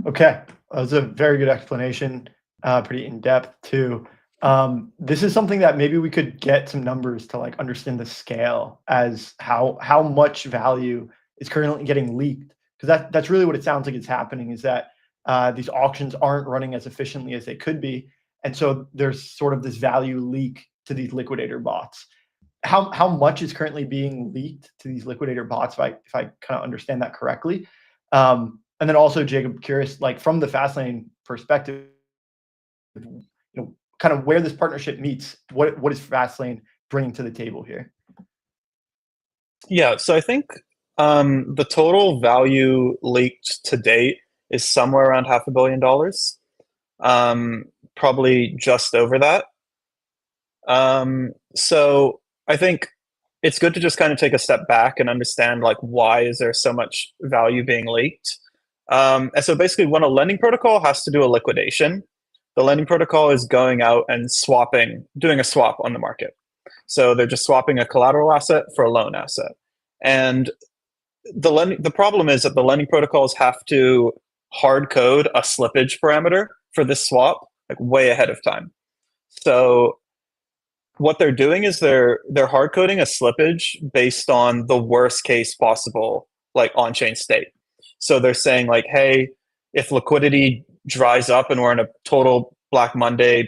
Okay. That was a very good explanation, pretty in-depth too. This is something that maybe we could get some numbers to understand the scale as how much value is currently getting leaked. Because that's really what it sounds like is happening, is that these auctions aren't running as efficiently as they could be. And so there's sort of this value leak to these liquidator bots. How much is currently being leaked to these liquidator bots, if I kind of understand that correctly? And then also, Jacob, curious, from the Fastlane perspective, kind of where this partnership meets, what is Fastlane bringing to the table here? Yeah, so I think the total value leaked to date is somewhere around $500 million, probably just over that. So I think it's good to just kind of take a step back and understand why is there so much value being leaked. And so basically when a lending protocol has to do a liquidation, the lending protocol is going out and doing a swap on the market. So they're just swapping a collateral asset for a loan asset. And the problem is that the lending protocols have to hard code a slippage parameter for this swap, like way ahead of time. So what they're doing is they're hard coding a slippage based on the worst case possible, like on-chain state. So they're saying like, hey, if liquidity dries up and we're in a total Black Monday,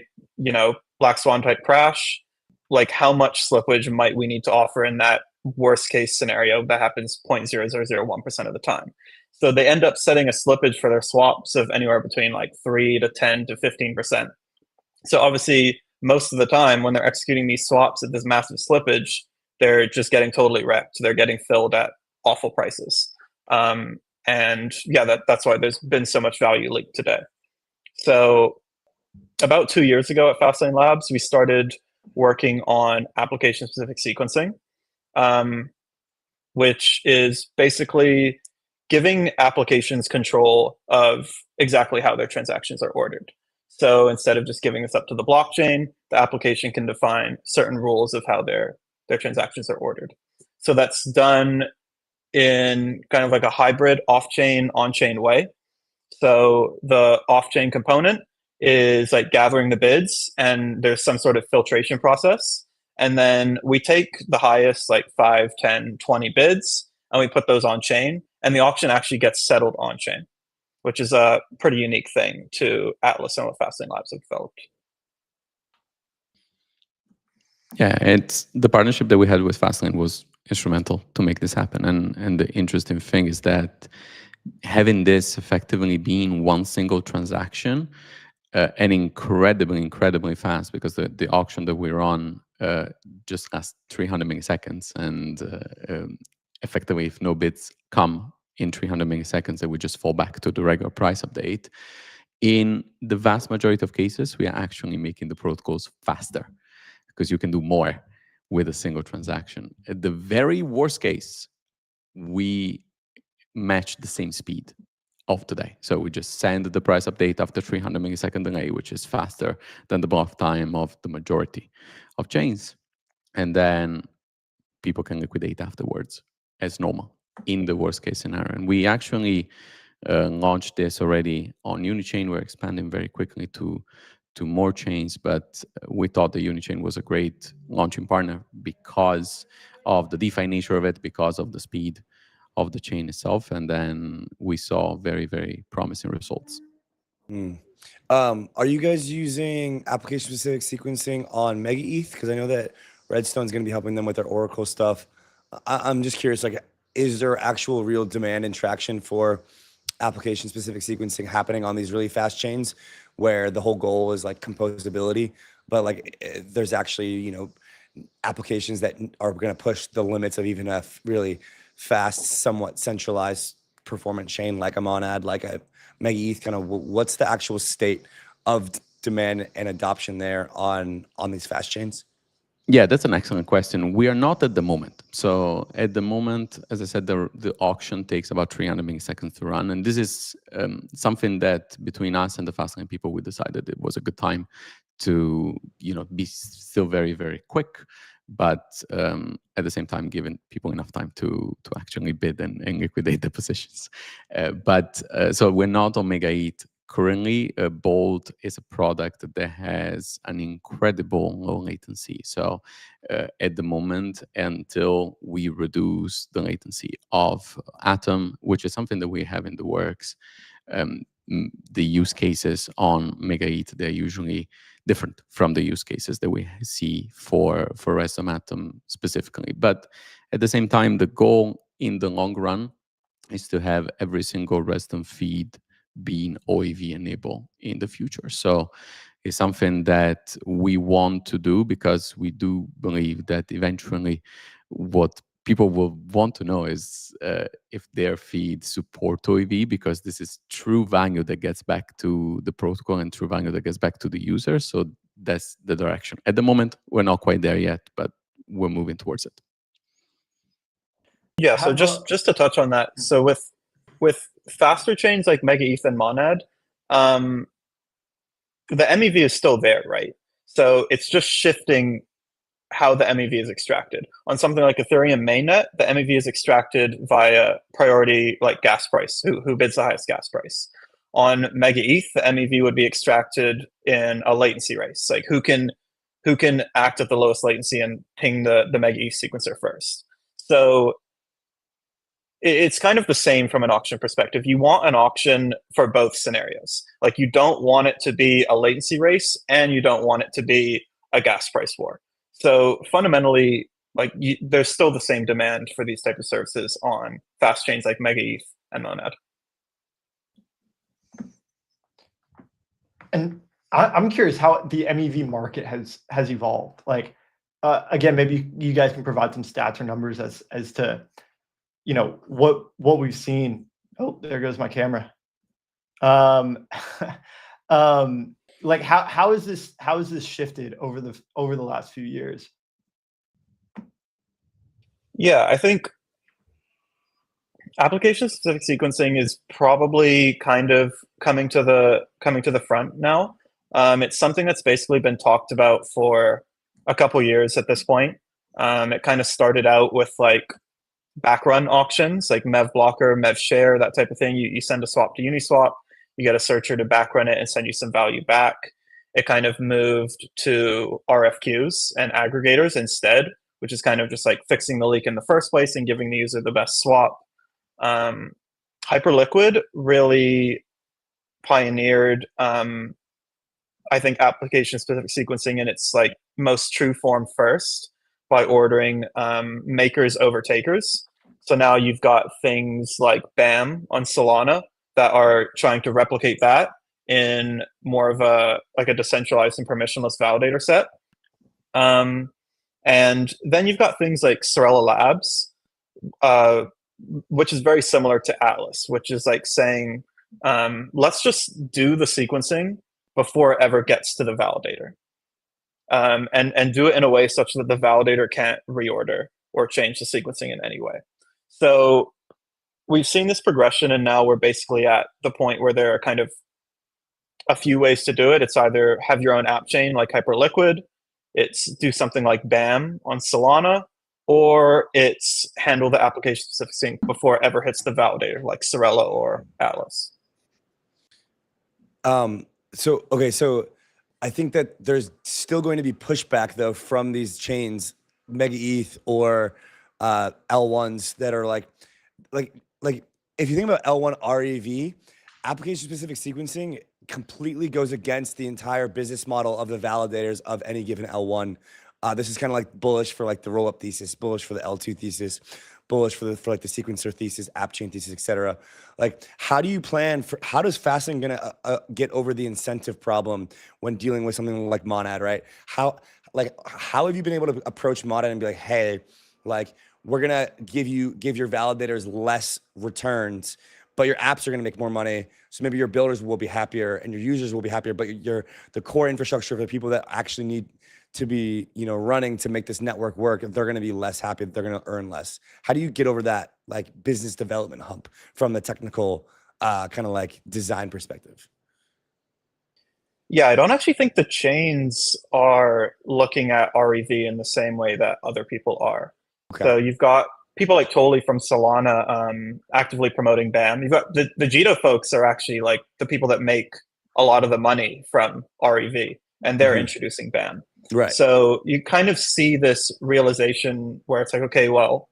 Black Swan type crash, like how much slippage might we need to offer in that worst case scenario that happens 0.0001% of the time. So they end up setting a slippage for their swaps of anywhere between like 3 to 10 to 15%. So obviously, most of the time when they're executing these swaps at this massive slippage, they're just getting totally wrecked. They're getting filled at awful prices. And yeah, that's why there's been so much value leaked today. So about 2 years ago at Fastlane Labs, we started working on application-specific sequencing, which is basically giving applications control of exactly how their transactions are ordered. So instead of just giving this up to the blockchain, the application can define certain rules of how their transactions are ordered. So that's done in kind of like a hybrid off-chain, on-chain way. So the off-chain component is like gathering the bids, and there's some sort of filtration process. And then we take the highest like 5, 10, 20 bids, and we put those on chain, and the auction actually gets settled on chain, which is a pretty unique thing to Atlas and what Fastlane Labs have developed. Yeah, it's the partnership that we had with Fastlane was instrumental to make this happen. And the interesting thing is that having this effectively being one single transaction and incredibly fast, because the auction that we're on just lasts 300 milliseconds, and effectively, if no bids come in 300 milliseconds, they would just fall back to the regular price update. In the vast majority of cases, we are actually making the protocols faster because you can do more with a single transaction. At the very worst case, we match the same speed of today. So we just send the price update after 300 millisecond delay, which is faster than the block time of the majority of chains. And then people can liquidate afterwards as normal in the worst case scenario. And we actually launched this already on Unichain. We're expanding very quickly to more chains, but we thought the Unichain was a great launching partner because of the DeFi nature of it, because of the speed of the chain itself, and then we saw very promising results. Are you guys using application-specific sequencing on Mega ETH? Because I know that Redstone's going to be helping them with their Oracle stuff. I'm just curious, like, is there actual real demand and traction for application-specific sequencing happening on these really fast chains where the whole goal is like composability, but like there's actually, applications that are going to push the limits of even a really fast, somewhat centralized performance chain like a Monad, like a Mega ETH? Kind of what's the actual state of demand and adoption there on these fast chains? Yeah, that's an excellent question. We are not at the moment. So at the moment, as I said, the auction takes about 300 milliseconds to run. And this is something that between us and the Fastlane people, we decided it was a good time to be still very quick, but at the same time, giving people enough time to actually bid and liquidate the positions. So we're not on Mega ETH currently. Bold is a product that has an incredible low latency. So at the moment, until we reduce the latency of Atom, which is something that we have in the works, the use cases on Mega ETH, they're usually different from the use cases that we see for Redstone Atom specifically. But at the same time, the goal in the long run is to have every single Redstone feed being OAV enabled in the future. So it's something that we want to do because we do believe that eventually what people will want to know is if their feeds support OAV, because this is true value that gets back to the protocol and true value that gets back to the user. So that's the direction. At the moment, we're not quite there yet, but we're moving towards it. Yeah, so just to touch on that. So with faster chains like Mega ETH and Monad, the MEV is still there, right? So it's just shifting how the MEV is extracted. On something like Ethereum mainnet, the MEV is extracted via priority, like gas price, who bids the highest gas price. On Mega ETH, the MEV would be extracted in a latency race, like who can act at the lowest latency and ping the Mega ETH sequencer first. So it's kind of the same from an auction perspective. You want an auction for both scenarios. Like you don't want it to be a latency race and you don't want it to be a gas price war. So fundamentally, like there's still the same demand for these type of services on fast chains like Mega ETH and Monad. And I'm curious how the MEV market has evolved. Like, again, maybe you guys can provide some stats or numbers as to, you know, what we've seen. Oh, there goes my camera. Like how is this shifted over the last few years? Yeah, I think application-specific sequencing is probably kind of coming to the front now. It's something that's basically been talked about for a couple years at this point. It kind of started out with like backrun auctions, like MEV blocker, MEV share, that type of thing. You send a swap to Uniswap, you get a searcher to backrun it and send you some value back. It kind of moved to RFQs and aggregators instead, which is kind of just like fixing the leak in the first place and giving the user the best swap. Hyperliquid really pioneered, I think, application-specific sequencing in its like most true form first by ordering makers over takers. So now you've got things like BAM on Solana that are trying to replicate that in more of a decentralized and permissionless validator set. And then you've got things like Sorella Labs, which is very similar to Atlas, which is like saying, let's just do the sequencing before it ever gets to the validator. And do it in a way such that the validator can't reorder or change the sequencing in any way. So we've seen this progression, and now we're basically at the point where there are kind of a few ways to do it. It's either have your own app chain like Hyperliquid, it's do something like BAM on Solana, or it's handle the application-specific sync before it ever hits the validator like Sorella or Atlas. So I think that there's still going to be pushback though from these chains, Mega ETH or L1s that are like if you think about L1 REV, application-specific sequencing completely goes against the entire business model of the validators of any given L1. This is kind of like bullish for like the Rollup thesis, bullish for the L2 thesis, bullish for like the sequencer thesis, app chain thesis, etc. Like, how do you plan for? How does Fastlane gonna get over the incentive problem when dealing with something like Monad, right? How have you been able to approach Monad and be like, hey, like we're gonna give your validators less returns, but your apps are gonna make more money. So maybe your builders will be happier and your users will be happier, but the core infrastructure for the people that actually need to be, running to make this network work, they're going to be less happy, they're going to earn less. How do you get over that like business development hump from the technical kind of like design perspective? Yeah, I don't actually think the chains are looking at REV in the same way that other people are. Okay. So you've got people like Tolly from Solana actively promoting BAM. You've got the Jito folks are actually like the people that make a lot of the money from REV, and they're introducing BAM. Right. So you kind of see this realization where it's like, okay, well,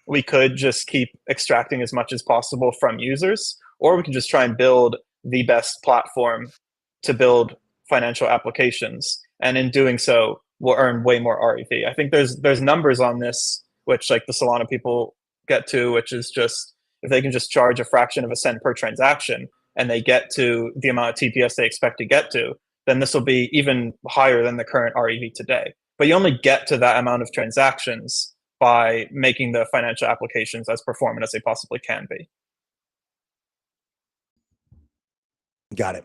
we could just keep extracting as much as possible from users, or we can just try and build the best platform to build financial applications. And in doing so, we'll earn way more REV. I think there's numbers on this, which like the Solana people get to, which is just if they can just charge a fraction of a cent per transaction and they get to the amount of TPS they expect to get to, then this will be even higher than the current REV today. But you only get to that amount of transactions by making the financial applications as performant as they possibly can be. Got it.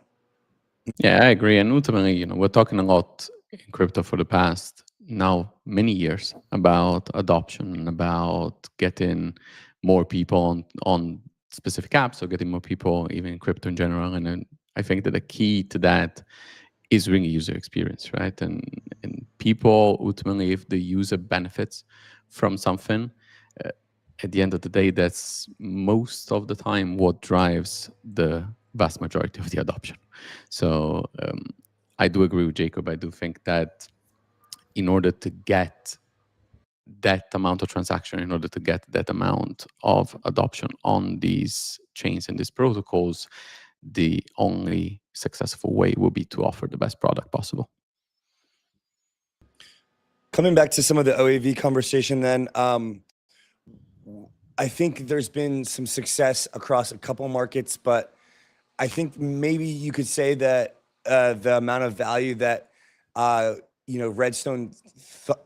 Yeah, I agree. And ultimately, we're talking a lot in crypto for the past now many years about adoption, about getting more people on specific apps, or getting more people even in crypto in general. And then I think that the key to that is really user experience, right? And people ultimately, if the user benefits from something, at the end of the day, that's most of the time what drives the vast majority of the adoption. So I do agree with Jacob. I do think that in order to get that amount of transaction, in order to get that amount of adoption on these chains and these protocols, the only successful way will be to offer the best product possible. Coming back to some of the OAV conversation then, I think there's been some success across a couple markets, but I think maybe you could say that the amount of value that Redstone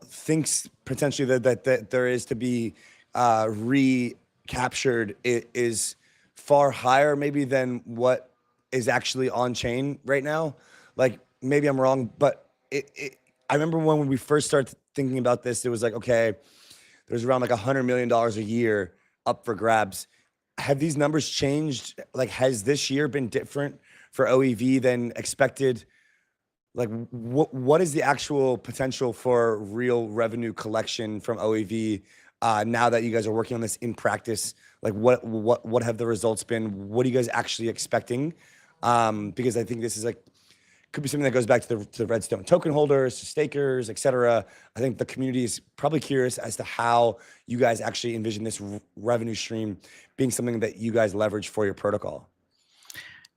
thinks potentially that there is to be recaptured is far higher maybe than what is actually on chain right now. Like maybe I'm wrong, but I remember when we first started thinking about this, it was like, okay, there's around like $100 million a year up for grabs. Have these numbers changed? Like, has this year been different for OEV than expected? Like, what is the actual potential for real revenue collection from OEV now that you guys are working on this in practice? Like, what have the results been? What are you guys actually expecting? Because I think this is like could be something that goes back to the Redstone token holders, to stakers, et cetera. I think the community is probably curious as to how you guys actually envision this revenue stream being something that you guys leverage for your protocol.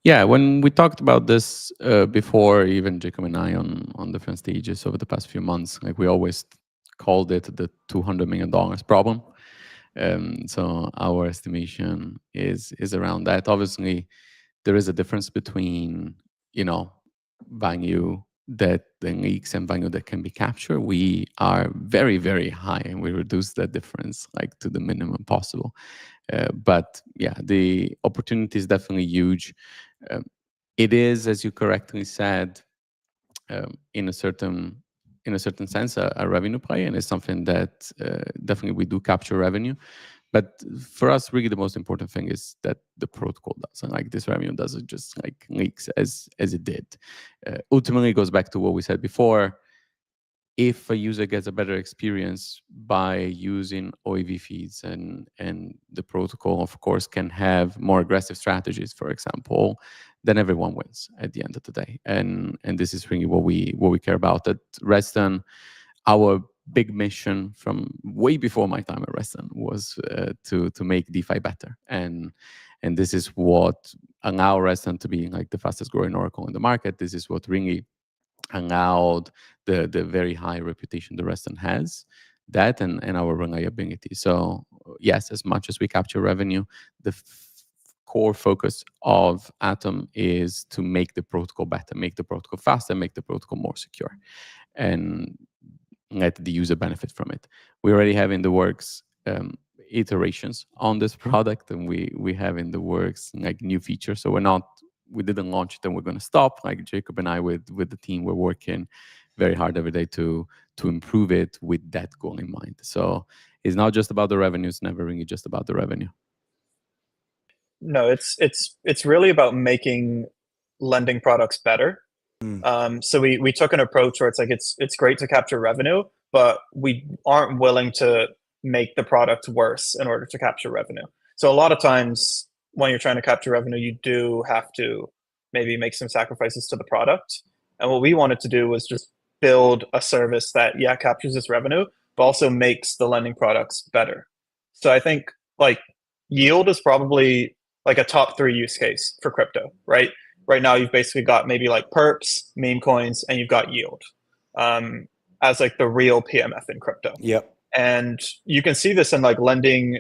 Yeah, when we talked about this before, even Jacob and I on different stages over the past few months, like we always called it the $200 million problem. So our estimation is around that. Obviously, there is a difference between, value that then leaks and value that can be captured. We are very, very high, and we reduce that difference like to the minimum possible. But yeah, the opportunity is definitely huge. It is, as you correctly said, in a certain sense, a revenue play, and it's something that definitely we do capture revenue. But for us, really, the most important thing is that the protocol doesn't, like this revenue doesn't just like leaks as it did. Ultimately, it goes back to what we said before. If a user gets a better experience by using OAV feeds and the protocol, of course, can have more aggressive strategies, for example, then everyone wins at the end of the day. And this is really what we care about at Redstone. Our big mission from way before my time at Redstone was to make DeFi better. And this is what allowed Redstone to be like the fastest growing Oracle in the market. This is what really allowed the very high reputation the Redstone has, that and our reliability. So yes, as much as we capture revenue, the core focus of Atom is to make the protocol better, make the protocol faster, make the protocol more secure, and let the user benefit from it. We already have in the works iterations on this product, and we have in the works like new features. So we didn't launch it and we're going to stop. Like Jacob and I with the team, we're working very hard every day to improve it with that goal in mind. So it's not just about the revenue. It's never really just about the revenue. No, it's really about making lending products better. So we took an approach where it's like it's great to capture revenue, but we aren't willing to make the product worse in order to capture revenue. So a lot of times when you're trying to capture revenue, you do have to maybe make some sacrifices to the product. And what we wanted to do was just build a service that captures this revenue, but also makes the lending products better. So I think like yield is probably like a top 3 use case for crypto, right? Right now, you've basically got maybe like perps, meme coins, and you've got yield as like the real PMF in crypto. Yep. And you can see this in like lending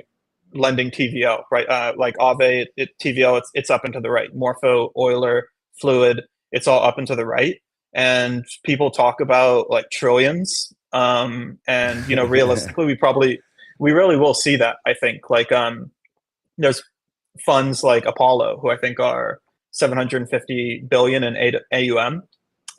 TVO, right? Like Aave, TVO, it's up and to the right. Morpho, Euler, Fluid, it's all up and to the right. And people talk about like trillions. And realistically, we really will see that. I think like there's funds like Apollo, who I think are 750 billion in AUM,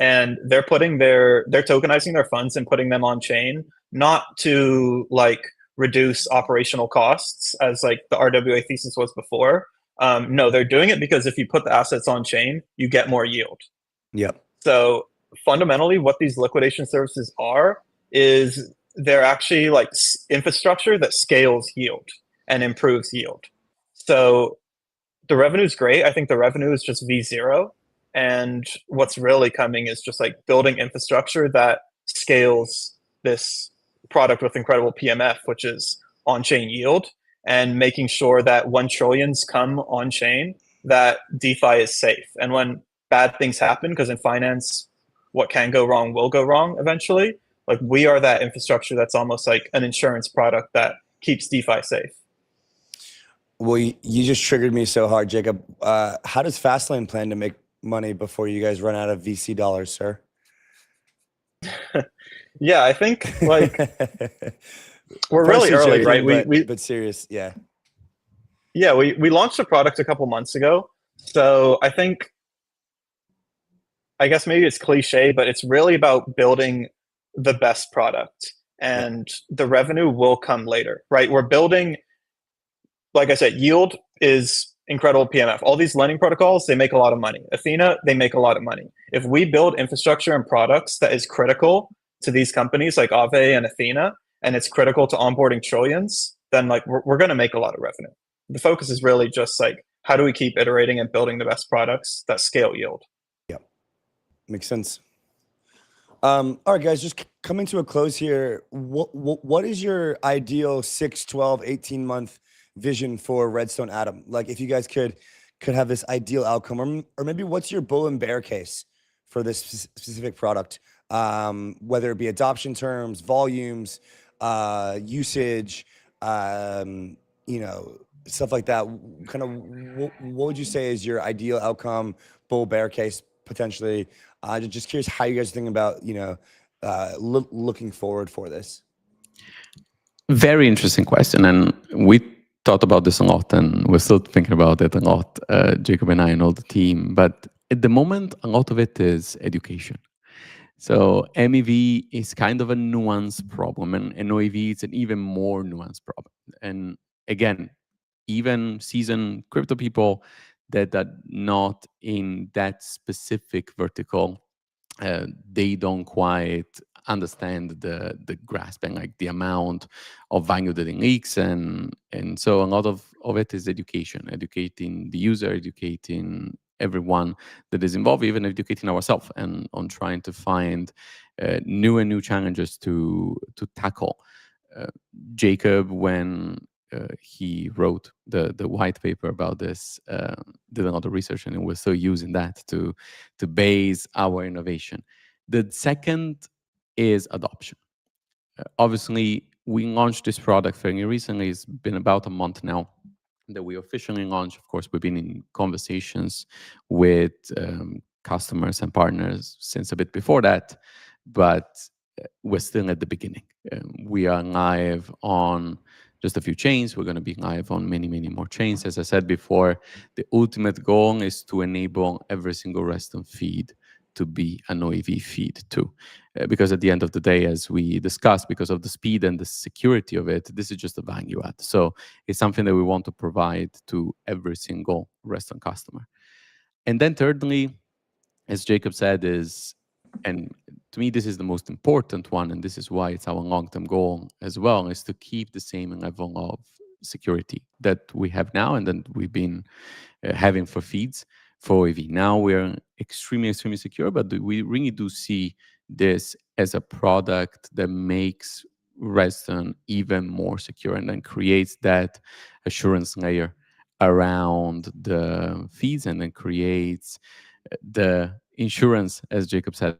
and they're tokenizing their funds and putting them on chain, not to like reduce operational costs as like the RWA thesis was before, No, they're doing it because if you put the assets on chain, you get more yield. Yep. So fundamentally, what these liquidation services are is they're actually like infrastructure that scales yield and improves yield. So the revenue is great. I think the revenue is just V0. And what's really coming is just like building infrastructure that scales this product with incredible PMF, which is on-chain yield, and making sure that when trillions come on-chain, that DeFi is safe. And when bad things happen, because in finance, what can go wrong will go wrong eventually. Like we are that infrastructure that's almost like an insurance product that keeps DeFi safe. Well, you just triggered me so hard, Jacob. How does Fastlane plan to make money before you guys run out of VC dollars, sir? Yeah, I think like we're really early, right? But serious, yeah. Yeah, we launched a product a couple months ago. So I guess maybe it's cliche, but it's really about building the best product, and the revenue will come later, right? We're building, like I said, yield is incredible PMF. All these lending protocols, they make a lot of money. Athena, they make a lot of money. If we build infrastructure and products that is critical to these companies like Aave and Athena, and it's critical to onboarding trillions, then like we're going to make a lot of revenue. The focus is really just like, how do we keep iterating and building the best products that scale yield? Yep. Makes sense. All right, guys, just coming to a close here. What is your ideal 6, 12, 18-month vision for Redstone Atom? Like if you guys could have this ideal outcome, or maybe what's your bull and bear case for this specific product? Whether it be adoption terms, volumes, usage, you know, stuff like that. Kind of what would you say is your ideal outcome, bull bear case potentially? Just curious how you guys are thinking about, you know, looking forward for this. Very interesting question, and we thought about this a lot, and we're still thinking about it a lot, Jacob and I and all the team. But at the moment, a lot of it is education. So MEV is kind of a nuanced problem, and OEV is an even more nuanced problem. And again, even seasoned crypto people that are not in that specific vertical, they don't quite understand the grasp and like the amount of value that it leaks, and so a lot of it is education, educating the user, educating everyone that is involved, even educating ourselves, and on trying to find new challenges to tackle. Jacob, when he wrote the white paper about this, did a lot of research, and we're still using that to base our innovation. The second is adoption. Obviously, we launched this product fairly recently. It's been about a month now that we officially launched. Of course, we've been in conversations with customers and partners since a bit before that, but we're still at the beginning. We are live on just a few chains. We're going to be live on many more chains. As I said before, the ultimate goal is to enable every single Redstone feed to be an OEV feed too. Because at the end of the day, as we discussed, because of the speed and the security of it, this is just a value add. So it's something that we want to provide to every single Redstone customer. And then thirdly, as Jacob said, and to me, this is the most important one, and this is why it's our long-term goal as well, is to keep the same level of security that we have now and that we've been having for feeds for OEV. Now we're extremely secure, but we really do see this as a product that makes Redstone even more secure and then creates that assurance layer around the feeds, and then creates the insurance, as Jacob said,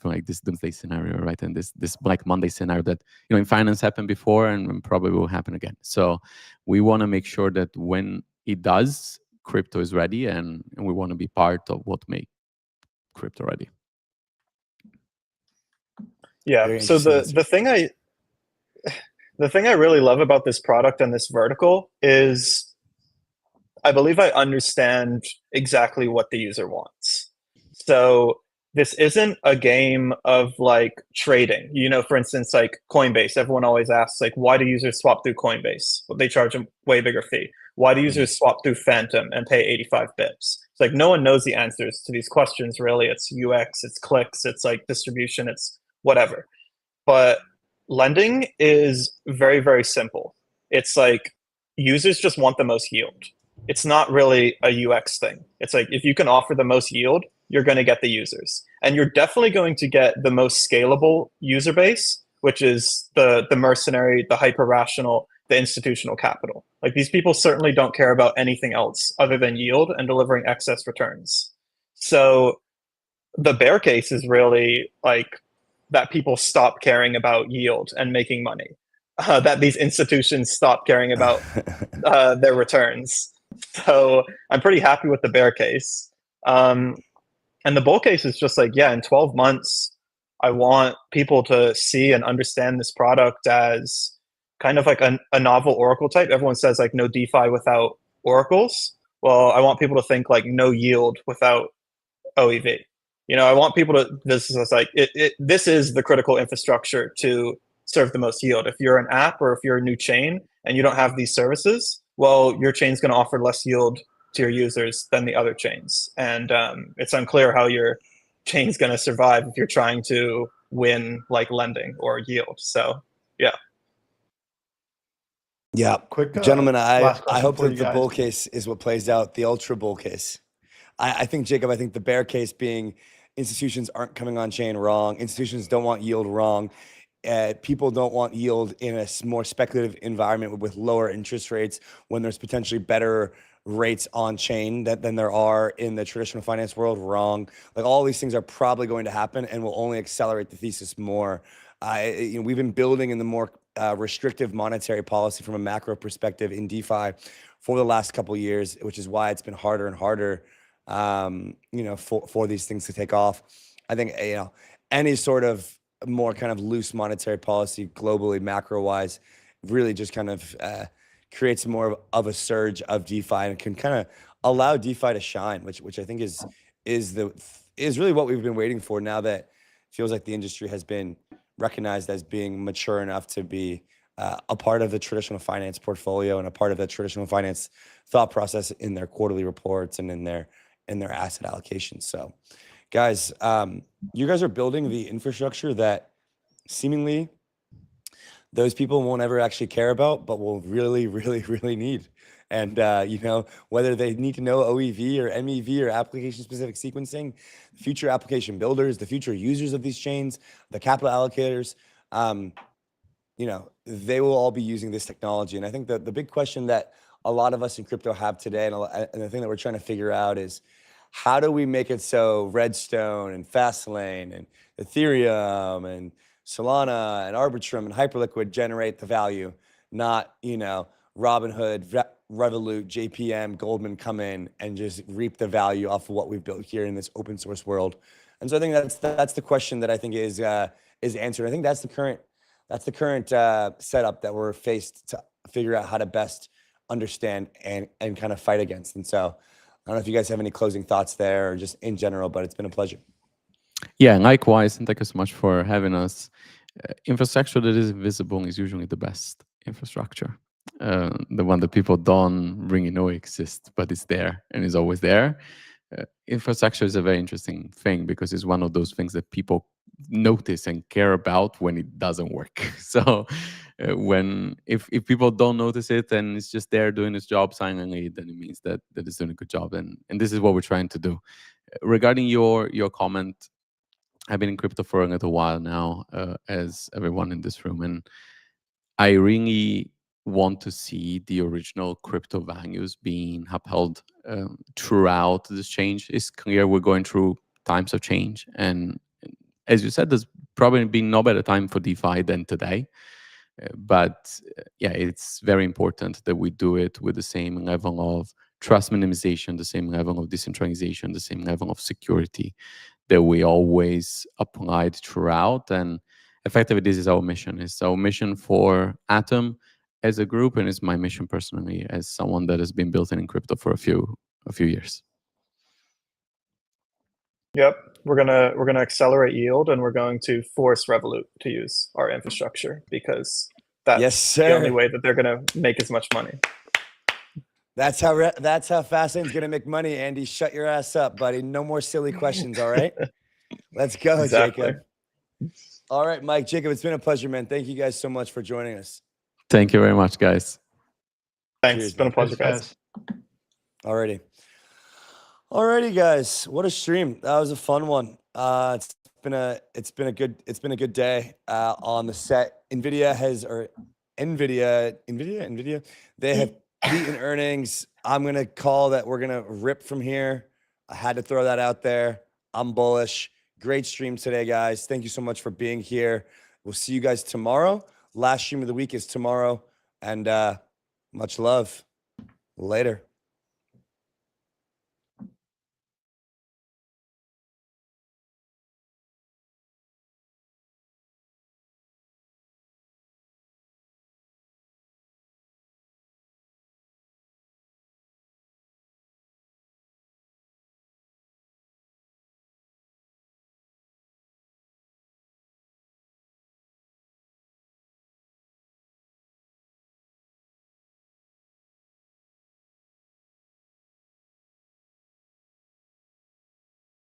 like this doomsday scenario, right? And this Black Monday scenario that, you know, in finance happened before and probably will happen again. So we want to make sure that when it does, crypto is ready, and we want to be part of what makes crypto ready. Yeah. So the thing I really love about this product and this vertical is I believe I understand exactly what the user wants. So this isn't a game of like trading. You know, for instance, like Coinbase, everyone always asks like, why do users swap through Coinbase? Well, they charge a way bigger fee. Why do users swap through Phantom and pay 85 bips? It's like no one knows the answers to these questions really. It's UX, it's clicks, it's like distribution, it's whatever. But lending is very, very simple. It's like users just want the most yield. It's not really a UX thing. It's like if you can offer the most yield, you're going to get the users. And you're definitely going to get the most scalable user base, which is the mercenary, the hyper-rational, the institutional capital. Like these people certainly don't care about anything else other than yield and delivering excess returns. So the bear case is really like that people stop caring about yield and making money, that these institutions stop caring about their returns. So I'm pretty happy with the bear case. And the bull case is just like, yeah, in 12 months, I want people to see and understand this product as kind of like a novel Oracle type. Everyone says like no DeFi without oracles. Well, I want people to think like no yield without OEV. You know, I want people to, this is like, this is the critical infrastructure to serve the most yield. If you're an app or if you're a new chain and you don't have these services, well, your chain's going to offer less yield to your users than the other chains. And it's unclear how your chain's going to survive if you're trying to win like lending or yield. So, yeah. Yeah. Quick, Gentlemen, I hope for that you the guys. bull case is what plays out, the ultra bull case. I think, Jacob, I think the bear case being institutions aren't coming on chain wrong. Institutions don't want yield wrong. People don't want yield in a more speculative environment with lower interest rates when there's potentially better rates on chain than there are in the traditional finance world wrong. Like all these things are probably going to happen and will only accelerate the thesis more. We've been building in the more restrictive monetary policy from a macro perspective in DeFi for the last couple of years, which is why it's been harder and harder, for these things to take off. I think, any sort of more kind of loose monetary policy globally, macro-wise, really just kind of creates more of a surge of DeFi and can kind of allow DeFi to shine, which I think is really what we've been waiting for now that it feels like the industry has been recognized as being mature enough to be a part of the traditional finance portfolio and a part of the traditional finance thought process in their quarterly reports and in their asset allocations. So, guys, you guys are building the infrastructure that seemingly those people won't ever actually care about, but will really, really, really need. And, whether they need to know OEV or MEV or application-specific sequencing, future application builders, the future users of these chains, the capital allocators, they will all be using this technology. And I think that the big question that a lot of us in crypto have today, and the thing that we're trying to figure out is, how do we make it so Redstone and Fastlane and Ethereum and Solana and Arbitrum and Hyperliquid generate the value, not, Robinhood, Revolut, JPM, Goldman come in and just reap the value off of what we've built here in this open source world. And so I think that's the question that I think is answered. I think that's the current setup that we're faced to figure out how to best understand and kind of fight against. And so I don't know if you guys have any closing thoughts there or just in general, but it's been a pleasure. Yeah, likewise, and thank you so much for having us. Infrastructure that is invisible is usually the best infrastructure. The one that people don't really know exists, but it's there and is always there. Infrastructure is a very interesting thing because it's one of those things that people notice and care about when it doesn't work. So if people don't notice it and it's just there doing its job silently, then it means that it's doing a good job. And this is what we're trying to do. Regarding your comment, I've been in crypto for a little while now, as everyone in this room, and I really want to see the original crypto values being upheld throughout this change. It's clear we're going through times of change, and as you said, there's probably been no better time for DeFi than today. But yeah, it's very important that we do it with the same level of trust minimization, the same level of decentralization, the same level of security that we always applied throughout. And effectively, this is our mission. It's our mission for Atom as a group, and it's my mission personally as someone that has been building in crypto for a few years. Yep, we're gonna accelerate yield, and we're going to force Revolut to use our infrastructure because that's Yes, the only sir. way that they're gonna make as much money. That's how Fastlane's gonna make money. Andy, shut your ass up, buddy. No more silly questions. All right, let's go, Exactly. Jacob. All right, Mike, Jacob, it's been a pleasure, man. Thank you guys so much for joining us. Thank you very much, guys. Thanks. Cheers, It's been a man. pleasure, guys. Alrighty. Alrighty, guys. What a stream. That was a fun one. It's been a good day on the set. Nvidia, they have beaten earnings. I'm gonna call that we're gonna rip from here. I had to throw that out there. I'm bullish. Great stream today, guys. Thank you so much for being here. We'll see you guys tomorrow. Last stream of the week is tomorrow. And much love. Later.